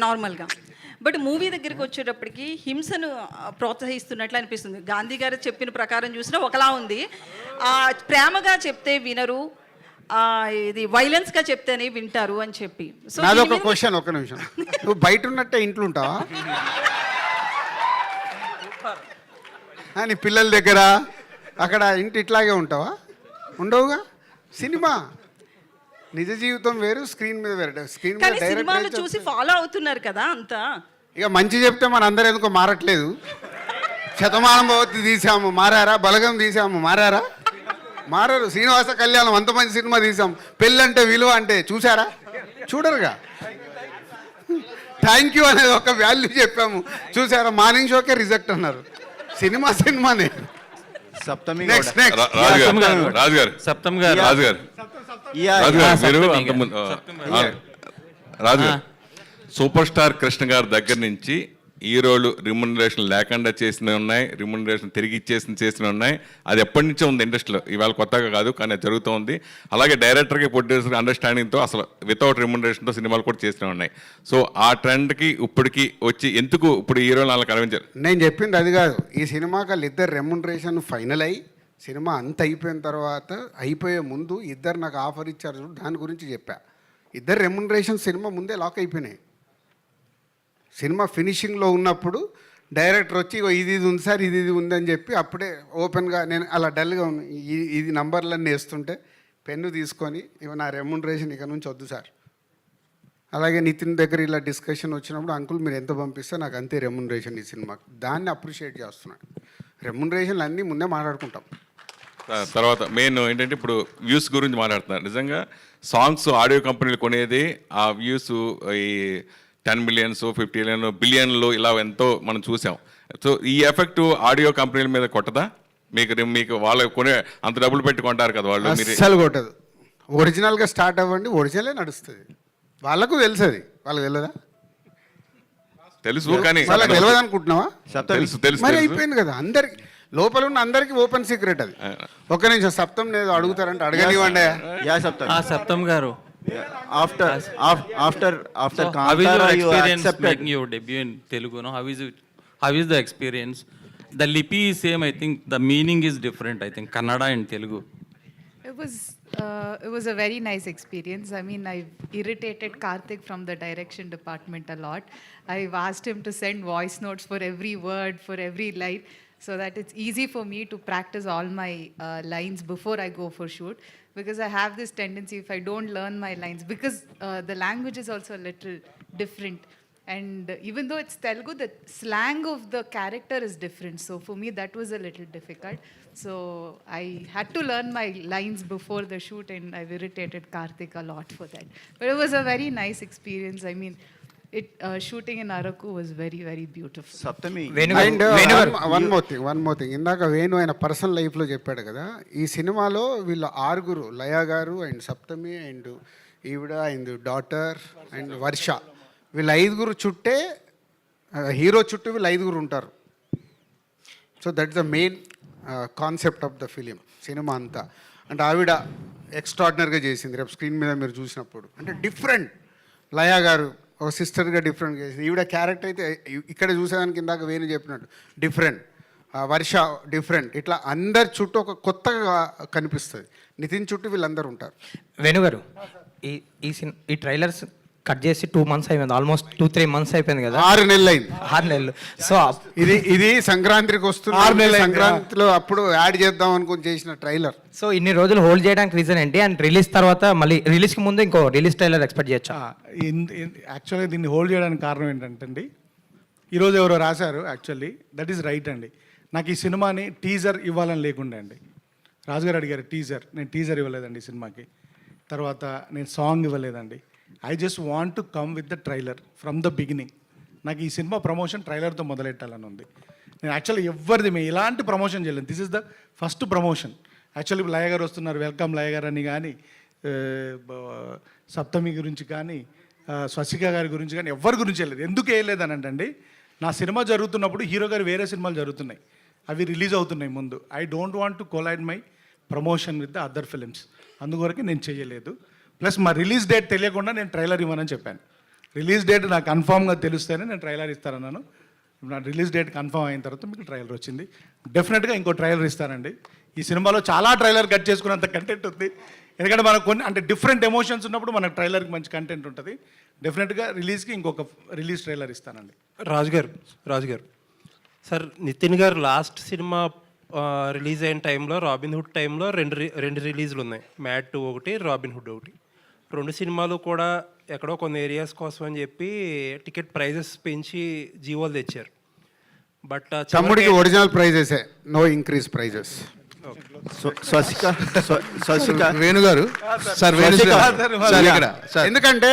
నార్మల్గా. బట్ మూవీ దగ్గరికి వచ్చేటప్పటికి హింసను ప్రోత్సహిస్తున్నట్లు అనిపిస్తుంది. గాంధీ గారు చెప్పిన ప్రకారం చూసినా ఒకలా ఉంది. ప్రేమగా చెప్తే వినరు, ఇది వైలెన్స్గా చెప్తేనే వింటారు అని చెప్పి. సో నాదొక క్వశ్చన్, ఒక్క నిమిషం. నువ్వు బయట ఉన్నట్టే ఇంట్లో ఉంటావా? నీ పిల్లల దగ్గర అక్కడ ఇంటి ఇట్లాగే ఉంటావా? ఉండవుగా. సినిమా నిజ జీవితం వేరు, స్క్రీన్ మీద వేరు. స్క్రీన్ మీద సినిమాలు చూసి ఫాలో అవుతున్నారు కదా అంతా. ఇక మంచి చెప్తే మన అందరూ ఎందుకో మారట్లేదు. శతమానం భవతి తీసాము, మారారా? బలగం తీసాము, మారారా? మారారు. శ్రీనివాస కళ్యాణం అంత మంచి సినిమా తీసాం, పెళ్ళంటే విలువ అంటే చూసారా? చూడరుగా. థ్యాంక్ యూ అనేది ఒక వాల్యూ చెప్పాము, చూసారా? మార్నింగ్ షోకే రిజెక్ట్ అన్నారు. సినిమానే. సప్తమి నెక్స్ట్ రాజుగారు, సూపర్ స్టార్ కృష్ణ గారి దగ్గర నుంచి హీరోలు రిమ్యునరేషన్ లేకుండా చేసినవి ఉన్నాయి, రిమ్యునరేషన్ తిరిగి చేసినవి ఉన్నాయి. అది ఎప్పటి నుంచో ఉంది ఇండస్ట్రీలో, ఇవాళ కొత్తగా కాదు, కానీ అది జరుగుతూ ఉంది. అలాగే డైరెక్టర్కి ప్రొడ్యూసర్కి అండర్స్టాండింగ్తో అసలు వితౌట్ రిమ్యునరేషన్తో సినిమాలు కూడా చేసినవి ఉన్నాయి. సో ఆ ట్రెండ్కి ఇప్పటికి వచ్చి ఎందుకు ఇప్పుడు హీరోలు అలా కనిపించారు? నేను చెప్పింది అది కాదు. ఈ సినిమాకి వాళ్ళిద్దరు రెమ్యునరేషన్ ఫైనల్ అయ్యి సినిమా అంత అయిపోయిన తర్వాత, అయిపోయే ముందు ఇద్దరు నాకు ఆఫర్ ఇచ్చారు చూడు, దాని గురించి చెప్పా. ఇద్దరు రెమ్యునరేషన్ సినిమా ముందే లాక్ అయిపోయినాయి. సినిమా ఫినిషింగ్లో ఉన్నప్పుడు డైరెక్టర్ వచ్చి ఇది ఉంది సార్, ఇది ఉంది అని చెప్పి అప్పుడే ఓపెన్గా, నేను అలా డల్గా ఉంది, ఇది నంబర్లన్నీ వేస్తుంటే పెన్ను తీసుకొని ఇవి నా రెమ్యునరేషన్ ఇక నుంచి వద్దు సార్. అలాగే నితిన్ దగ్గర ఇలా డిస్కషన్ వచ్చినప్పుడు, అంకుల్ మీరు ఎంత పంపిస్తే నాకు అంతే రెమ్యునరేషన్ ఈ సినిమాకి, దాన్ని అప్రిషియేట్ చేస్తున్నాడు. రెమ్యునరేషన్లు అన్నీ ముందే మాట్లాడుకుంటాం. తర్వాత మెయిన్ ఏంటంటే ఇప్పుడు వ్యూస్ గురించి మాట్లాడుతున్నారు. నిజంగా సాంగ్స్ ఆడియో కంపెనీలు కొనేది ఆ వ్యూస్ ఈ 10 మిలియన్స్ 50 బిలియన్లు ఇలా ఎంతో మనం చూసాం. సో ఈ ఎఫెక్ట్ ఆడియో కంపెనీల మీద కొట్టదా? మీకు వాళ్ళు కొనే అంత డబ్బులు పెట్టి కొంటారు కదా వాళ్ళు. అస్సలు కొట్టదు. ఒరిజినల్గా స్టార్ట్ అవ్వండి, ఒరిజినలే నడుస్తుంది. వాళ్ళకు తెలుసు, అది వాళ్ళకి తెలియదా? తెలుసు, కానీ వాళ్ళకి తెలియదు అనుకుంటున్నావా? తెలుసు మరి అయిపోయింది కదా. అందరికి లోపల ఉన్న అందరికి ఓపెన్ సీక్రెట్ అది. ఒక్క నిమిషం, సప్తం లేదు అడుగుతారంటే అడగనివ్వండి. యా సప్తం గారు, after how is your Kantara you experience accepted? making your debut in Telugu? No, how is the experience? The lipi is same, I think the meaning is different, I think Kannada and Telugu. It was a very nice experience. I mean, I've irritated Karthik from the direction department a lot. I've asked him to send voice notes for every word, for every line, so that it's easy for me to practice all my lines before I go for shoot. Because I have this tendency, if I don't learn my lines, because the language is also a little different. And even though it's Telugu, the slang of the character is different. So for me, that was a little difficult. So I had to learn my lines before the shoot, and I've irritated Karthik a lot for that. But it was a very nice experience. I mean, shooting in Araku was very, very beautiful. Saptami. One more thing ఇందాక వేణు ఆయన personal లైఫ్లో చెప్పాడు కదా, ఈ సినిమాలో వీళ్ళ 6, లయా గారు and Saptami and ఈవిడ అండ్ డాటర్ అండ్ వర్ష, వీళ్ళ 5 చుట్టే హీరో చుట్టూ వీళ్ళు 5 ఉంటారు. So that's the main concept of the film, cinema అంతా. అంటే ఆవిడ ఎక్స్ట్రాడినరీగా చేసింది. రేపు స్క్రీన్ మీద మీరు చూసినప్పుడు అంటే డిఫరెంట్. లయా గారు ఒక సిస్టర్గా డిఫరెంట్గా చేసింది. ఈవిడ క్యారెక్టర్ అయితే ఇక్కడ చూసేదానికి ఇందాక వేణు చెప్పినట్టు డిఫరెంట్, వర్ష డిఫరెంట్. ఇట్లా అందరి చుట్టూ ఒక కొత్తగా కనిపిస్తుంది. నితిన్ చుట్టూ వీళ్ళందరూ ఉంటారు. వేణుగారు, ఈ ట్రైలర్స్ కట్ చేసి 2 months అయిపోయింది, ఆల్మోస్ట్ 2-3 months అయిపోయింది కదా. 6 నెలలు అయింది. 6 నెలలు. సో ఇది సంక్రాంతికి వస్తుంది. 6 నెలలు సంక్రాంతిలో అప్పుడు యాడ్ చేద్దాం అనుకుని చేసిన ట్రైలర్. సో ఇన్ని రోజులు హోల్డ్ చేయడానికి రీజన్ ఏంటి? అండ్ రిలీజ్ తర్వాత మళ్ళీ రిలీజ్కి ముందు ఇంకో రిలీజ్ ట్రైలర్ ఎక్స్పెక్ట్ చేయొచ్చా? యాక్చువల్గా దీన్ని హోల్డ్ చేయడానికి కారణం ఏంటంటే అండి, ఈరోజు ఎవరో రాశారు, యాక్చువల్లీ దట్ ఈస్ రైట్ అండి. నాకు ఈ సినిమాని టీజర్ ఇవ్వాలని లేకుండే అండి. రాజుగారు అడిగారు టీజర్, నేను టీజర్ ఇవ్వలేదండి ఈ సినిమాకి. తర్వాత నేను సాంగ్ ఇవ్వలేదండి. I just want to come with the trailer from the beginning. నాకు ఈ సినిమా ప్రమోషన్ ట్రైలర్తో మొదలెట్టాలని ఉంది. నేను యాక్చువల్లీ ఎవరిది మేము ఇలాంటి ప్రమోషన్ చేయలేదు. This is the first promotion. Actually Laya గారు వస్తున్నారు, వెల్కమ్ లయ గారు అని కానీ, సప్తమి గురించి కానీ, స్వసిక గారి గురించి కానీ ఎవరి గురించి వెళ్ళలేదు. ఎందుకు వేయలేదు అని అంటే, నా సినిమా జరుగుతున్నప్పుడు హీరో గారు వేరే సినిమాలు జరుగుతున్నాయి, అవి రిలీజ్ అవుతున్నాయి ముందు. I don't want to collide my promotion with the other films. అందువరకు నేను చేయలేదు. ప్లస్ మా రిలీజ్ డేట్ తెలియకుండా నేను ట్రైలర్ ఇవ్వనని చెప్పాను. రిలీజ్ డేట్ నాకు కన్ఫామ్గా తెలిస్తేనే నేను ట్రైలర్ ఇస్తానన్నాను. నా రిలీజ్ డేట్ కన్ఫామ్ అయిన తర్వాత మీకు ట్రైలర్ వచ్చింది. డెఫినెట్గా ఇంకో ట్రైలర్ ఇస్తానండి. ఈ సినిమాలో చాలా ట్రైలర్ కట్ చేసుకున్నంత కంటెంట్ ఉంది. ఎందుకంటే మనకు కొన్ని అంటే డిఫరెంట్ ఎమోషన్స్ ఉన్నప్పుడు మనకు ట్రైలర్కి మంచి కంటెంట్ ఉంటుంది. డెఫినెట్గా రిలీజ్కి ఇంకొక రిలీజ్ ట్రైలర్ ఇస్తానండి. రాజు గారు సార్, నితిన్ గారు లాస్ట్ సినిమా రిలీజ్ అయిన టైంలో, రాబిన్ హుడ్ టైంలో రెండు రిలీజ్లు ఉన్నాయి. మ్యాడ్ 2 ఒకటి, రాబిన్ హుడ్ ఒకటి. 2 సినిమాలు కూడా ఎక్కడో కొన్ని ఏరియాస్ కోసం అని చెప్పి టికెట్ ప్రైజెస్ పెంచి జీవోలు తెచ్చారు. బట్ తమ్ముడికి ఒరిజినల్ ప్రైజెసే, నో ఇంక్రీజ్ ప్రైజెస్. వేణుగారు సార్, ఎందుకంటే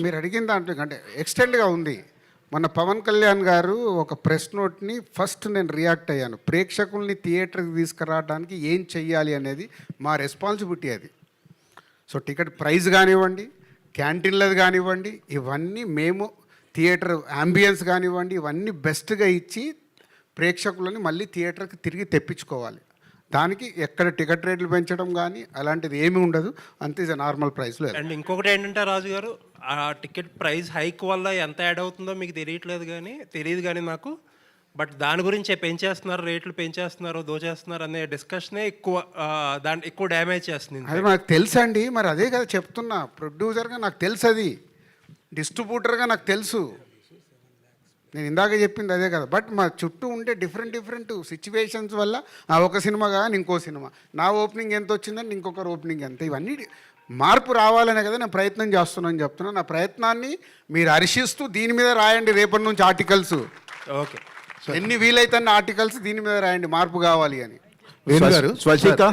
మీరు అడిగిన దాంట్లో అంటే ఎక్స్టెండ్గా ఉంది. మన పవన్ కళ్యాణ్ గారు ఒక ప్రెస్ నోట్ని ఫస్ట్ నేను రియాక్ట్ అయ్యాను. ప్రేక్షకుల్ని థియేటర్కి తీసుకురావడానికి ఏం చెయ్యాలి అనేది మా రెస్పాన్సిబిలిటీ అది. సో టికెట్ ప్రైస్ కానివ్వండి, క్యాంటీన్లది కానివ్వండి, ఇవన్నీ మేము థియేటర్ యాంబియన్స్ కానివ్వండి, ఇవన్నీ బెస్ట్గా ఇచ్చి ప్రేక్షకులని మళ్ళీ థియేటర్కి తిరిగి తెప్పించుకోవాలి. దానికి ఎక్కడ టికెట్ రేట్లు పెంచడం కానీ అలాంటిది ఏమీ ఉండదు. అంతే నార్మల్ ప్రైస్లో. అండ్ ఇంకొకటి ఏంటంటే రాజు గారు, ఆ టికెట్ ప్రైస్ హైక్ వల్ల ఎంత యాడ్ అవుతుందో మీకు తెలియదు కానీ నాకు. బట్ దాని గురించే పెంచేస్తున్నారు, రేట్లు పెంచేస్తున్నారు, దోచేస్తున్నారు అనే డిస్కషనే ఎక్కువ డ్యామేజ్ చేస్తుంది. అది నాకు తెలుసు అండి. మరి అదే కదా చెప్తున్నా, ప్రొడ్యూసర్గా నాకు తెలుసు, అది డిస్ట్రిబ్యూటర్గా నాకు తెలుసు. నేను ఇందాక చెప్పింది అదే కదా. బట్ మా చుట్టూ ఉండే డిఫరెంట్ సిచ్యువేషన్స్ వల్ల ఒక సినిమా కానీ ఇంకో సినిమా, నా ఓపెనింగ్ ఎంత వచ్చిందని ఇంకొకరు ఓపెనింగ్ ఎంత, ఇవన్నీ మార్పు రావాలనే కదా నేను ప్రయత్నం చేస్తున్నాను చెప్తున్నా. నా ప్రయత్నాన్ని మీరు హర్షిస్తూ దీని మీద రాయండి రేపటి నుంచి ఆర్టికల్స్. ఓకే, ఎన్ని వీలైతే ఆర్టికల్స్ దీని మీద రాయండి, మార్పు కావాలి అని.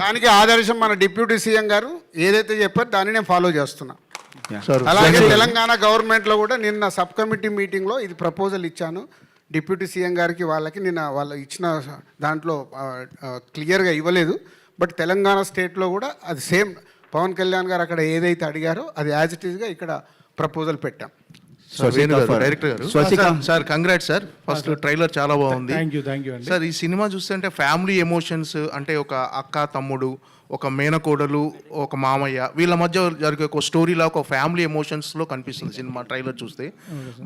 దానికి ఆదర్శం మన డిప్యూటీ సీఎం గారు ఏదైతే చెప్పారో దాన్ని నేను ఫాలో చేస్తున్నా. అలాగే తెలంగాణ గవర్నమెంట్లో కూడా నిన్న సబ్ కమిటీ మీటింగ్లో ఇది ప్రపోజల్ ఇచ్చాను డిప్యూటీ సీఎం గారికి. వాళ్ళకి నిన్న వాళ్ళు ఇచ్చిన దాంట్లో క్లియర్గా ఇవ్వలేదు. బట్ తెలంగాణ స్టేట్లో కూడా అది సేమ్ పవన్ కళ్యాణ్ గారు అక్కడ ఏదైతే అడిగారో అది యాజ్ ఇట్ ఈస్గా ఇక్కడ ప్రపోజల్ పెట్టాం. డైరెక్టర్ గారు sir, congrats sir. First trailer చాలా బాగుంది. థ్యాంక్ యూ అండి. సార్, ఈ సినిమా చూస్తుంటే ఫ్యామిలీ ఎమోషన్స్ అంటే ఒక అక్క తమ్ముడు, ఒక మేనకోడలు, ఒక మామయ్య, వీళ్ళ మధ్య జరిగే ఒక స్టోరీలా ఒక ఫ్యామిలీ ఎమోషన్స్లో కనిపిస్తుంది సినిమా ట్రైలర్ చూస్తే.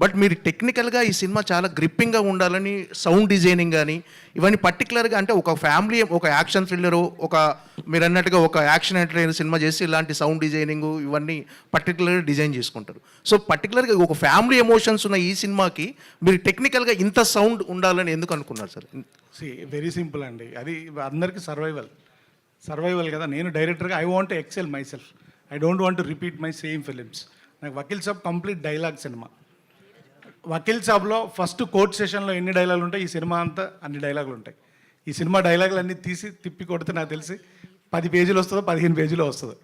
బట్ మీరు టెక్నికల్గా ఈ సినిమా చాలా గ్రిప్పింగ్గా ఉండాలని సౌండ్ డిజైనింగ్ కానీ ఇవన్నీ పర్టికులర్గా అంటే ఒక ఫ్యామిలీ, ఒక యాక్షన్ థ్రిల్లరు, ఒక మీరు అన్నట్టుగా ఒక యాక్షన్ ఎంటర్టైనర్ సినిమా చేసి ఇలాంటి సౌండ్ డిజైనింగ్ ఇవన్నీ పర్టికులర్గా డిజైన్ చేసుకుంటారు. సో పర్టికులర్గా ఒక ఫ్యామిలీ ఎమోషన్స్ ఉన్న ఈ సినిమాకి మీరు టెక్నికల్గా ఇంత సౌండ్ ఉండాలని ఎందుకు అనుకున్నారు సార్? వెరీ సింపుల్ అండి, అది అందరికీ సర్వైవల్ కదా. నేను డైరెక్టర్గా I want excel myself. I don't want repeat my same films. నాకు వకీల్ సాబ్ కంప్లీట్ డైలాగ్ సినిమా. వకీల్ సాబ్లో ఫస్ట్ కోర్ట్ సెషన్లో ఎన్ని డైలాగులు ఉంటాయి, ఈ సినిమా అంతా అన్ని డైలాగులు ఉంటాయి. ఈ సినిమా డైలాగులు అన్నీ తీసి తిప్పి కొడితే నాకు తెలిసి 10 పేజీలు వస్తుందో 15 పేజీలో వస్తుంది.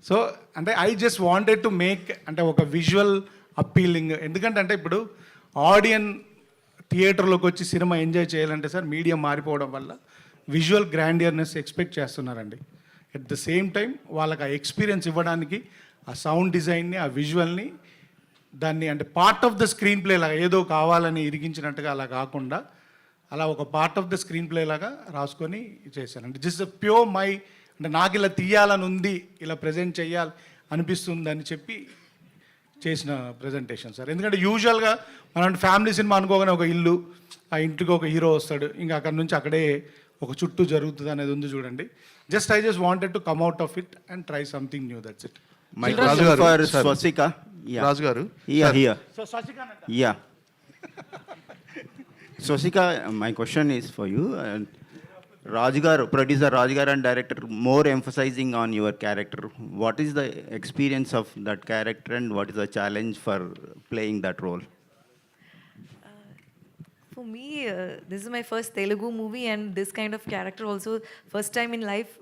సో అంటే I just wanted to make అంటే ఒక విజువల్ అప్పీలింగ్. ఎందుకంటే ఇప్పుడు ఆడియన్ థియేటర్లోకి వచ్చి సినిమా ఎంజాయ్ చేయాలంటే సార్ మీడియం మారిపోవడం వల్ల విజువల్ గ్రాండియర్నెస్ ఎక్స్పెక్ట్ చేస్తున్నారండి. ఎట్ ద సేమ్ టైం వాళ్ళకి ఆ ఎక్స్పీరియన్స్ ఇవ్వడానికి ఆ సౌండ్ డిజైన్ని, ఆ విజువల్ని, దాన్ని అంటే part of the screen play లాగా ఏదో కావాలని ఇరిగించినట్టుగా అలా కాకుండా అలా ఒక part of the screen play లాగా రాసుకొని చేశాను. అంటే జస్ట్ ప్యూర్ మై, అంటే నాకు ఇలా తీయాలని ఉంది, ఇలా ప్రజెంట్ చేయాలి అనిపిస్తుందని చెప్పి చేసిన ప్రజెంటేషన్ సార్. ఎందుకంటే యూజువల్గా మనం ఫ్యామిలీ సినిమా అనుకోగానే ఒక ఇల్లు, ఆ ఇంటికి ఒక హీరో వస్తాడు, ఇంకా అక్కడ నుంచి అక్కడే ఒక చుట్టూ జరుగుతుంది అనేది ఉంది చూడండి. I just wanted to come out of it and try something new, that's it. My question for Swastika. Yeah. రాజు గారు Here. Yeah. Swastika, my question is for you. Rajgar, producer Rajgar and director more emphasizing on your character. What is the experience of that character and what is the challenge for playing that role? For me, this is my first Telugu movie and this kind of character also first time in life,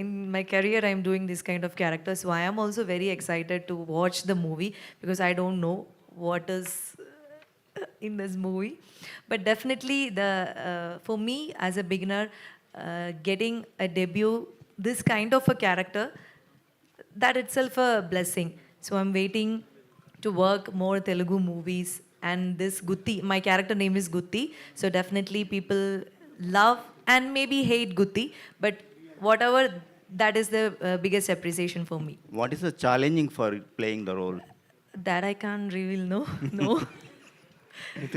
in my career I am doing this kind of character. So I am also very excited to watch the movie because I don't know what is in this movie. But definitely for me as a beginner, getting a debut, this kind of a character, that itself a blessing. So I'm waiting to work more Telugu movies. And this Gutti, my character name is Gutti, so definitely people love and maybe hate Gutti, but whatever, that is the biggest appreciation for me. What is the challenging for playing the role? That I can't reveal, no.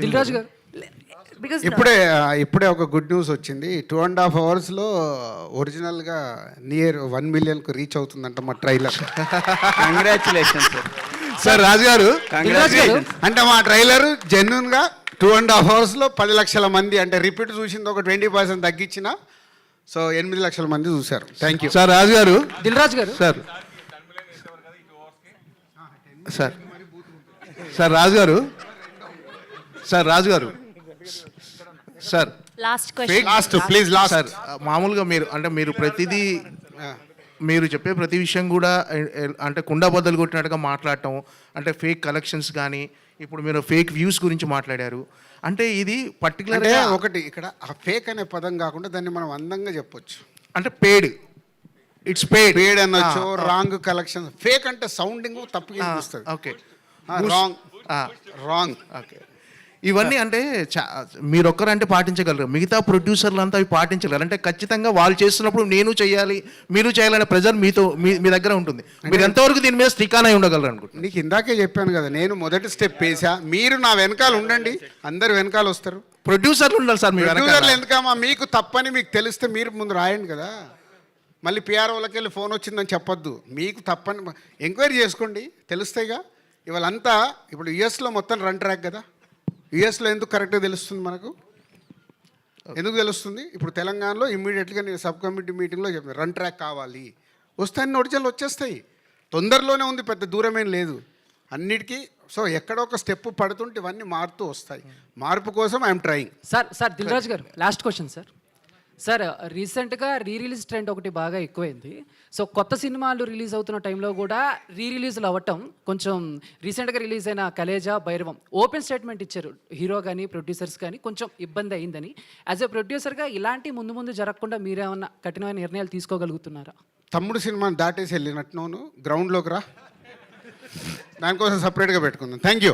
Dil Raj గారు, Because ఇప్పుడే ఒక good news వచ్చింది. 2.5 అవర్స్లో ఒరిజినల్గా near 1 మిలియన్కు reach అవుతుందంట మా trailer. Congratulations, sir. Sir రాజు గారు, Congratulations. అంటే మా ట్రైలర్ జెన్యున్గా 2.5 అవర్స్లో 10 లక్షల మంది, అంటే రిపీట్ చూసింది ఒక 20% తగ్గించిన, సో 8 లక్షల మంది చూశారు. Thank you sir. రాజు గారు, దిల్రాజ్ గారు, సార్ సార్ సార్ రాజు గారు, సార్ రాజు గారు, సార్ ప్లీజ్ లాస్ట్. సార్ మామూలుగా మీరు ప్రతిదీ మీరు చెప్పే ప్రతి విషయం కూడా అంటే కుండ బద్దలు కొట్టినట్టుగా మాట్లాడటం, అంటే ఫేక్ కలెక్షన్స్ కానీ, ఇప్పుడు మీరు ఫేక్ వ్యూస్ గురించి మాట్లాడారు. అంటే ఇది పర్టికులర్గా ఒకటి ఇక్కడ ఆ ఫేక్ అనే పదం కాకుండా దాన్ని మనం అందంగా చెప్పొచ్చు. అంటే పేడ్, ఇట్స్ పేడ్ పేడ్ అనొచ్చు, రాంగ్ కలెక్షన్. ఫేక్ అంటే సౌండింగ్ తప్పుగా వస్తుంది. Okay, wrong. ఓకే, ఇవన్నీ అంటే మీరొక్కరంటే పాటించగలరు, మిగతా ప్రొడ్యూసర్లు అంతా అవి పాటించగలరు. అంటే ఖచ్చితంగా వాళ్ళు చేస్తున్నప్పుడు నేను చేయాలి, మీరు చేయాలనే ప్రెజర్ మీ దగ్గర ఉంటుంది. మీరు ఎంతవరకు దీని మీద స్టికాన్ అయి ఉండగలరు అనుకుంటున్నాను. నీకు ఇందాకే చెప్పాను కదా, నేను మొదటి స్టెప్ వేసా, మీరు నా వెనకాల ఉండండి, అందరు వెనకాల వస్తారు. ప్రొడ్యూసర్లు ఉండాలి సార్, మీ ప్రొడ్యూసర్లు ఎందుకమ్మా, మీకు తప్పని మీకు తెలిస్తే మీరు ముందు రాయండి కదా. మళ్ళీ పిఆర్ఓలకి వెళ్ళి ఫోన్ వచ్చిందని చెప్పొద్దు. మీకు తప్పని ఎంక్వైరీ చేసుకోండి, తెలుస్తాయిగా. ఇవాళంతా ఇప్పుడు యుఎస్లో మొత్తం రన్ ట్రాక్ కదా. యుఎస్లో ఎందుకు కరెక్ట్గా తెలుస్తుంది మనకు? ఎందుకు తెలుస్తుంది? ఇప్పుడు తెలంగాణలో ఇమ్మీడియట్గా నేను సబ్ కమిటీ మీటింగ్లో చెప్పాను, రన్ ట్రాక్ కావాలి, వస్తాయని ఒరిజినల్ వచ్చేస్తాయి. తొందరలోనే ఉంది, పెద్ద దూరమేం లేదు అన్నిటికీ. సో ఎక్కడో ఒక స్టెప్ పడుతుంటే ఇవన్నీ మారుతూ వస్తాయి. మార్పు కోసం ఐఎమ్ ట్రయింగ్. సార్ దిల్రాజ్ గారు, లాస్ట్ క్వశ్చన్ సార్. సార్ రీసెంట్గా రిలీజ్ ట్రెండ్ ఒకటి బాగా ఎక్కువైంది. సో కొత్త సినిమాలు రిలీజ్ అవుతున్న టైంలో కూడా రిలీజ్లు అవ్వటం, కొంచెం రీసెంట్గా రిలీజ్ అయిన కలేజా, భైరవం ఓపెన్ స్టేట్మెంట్ ఇచ్చారు హీరో కానీ ప్రొడ్యూసర్స్ కానీ, కొంచెం ఇబ్బంది అయిందని. యాజ్ ఎ ప్రొడ్యూసర్గా ఇలాంటి ముందు జరగకుండా మీరేమన్నా కఠినమైన నిర్ణయాలు తీసుకోగలుగుతున్నారా? తమ్ముడు సినిమాని దాటేసి వెళ్ళినట్టును గ్రౌండ్లోకి రా, దానికోసం సపరేట్గా పెట్టుకుందాం. Thank you.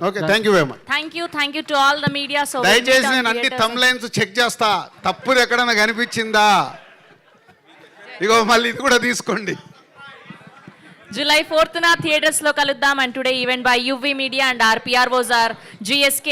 Okay, thank you very much. Thank you to all the media. So దయచేసి నేను అన్ని థంబ్ లైన్స్ చెక్ చేస్తా, తప్పుది ఎక్కడన్నా కనిపించిందా, ఇగో మళ్ళీ ఇది కూడా తీసుకోండి. July 4th థియేటర్స్ లో కలుద్దాం. And today event by UV media and our PROs are GSK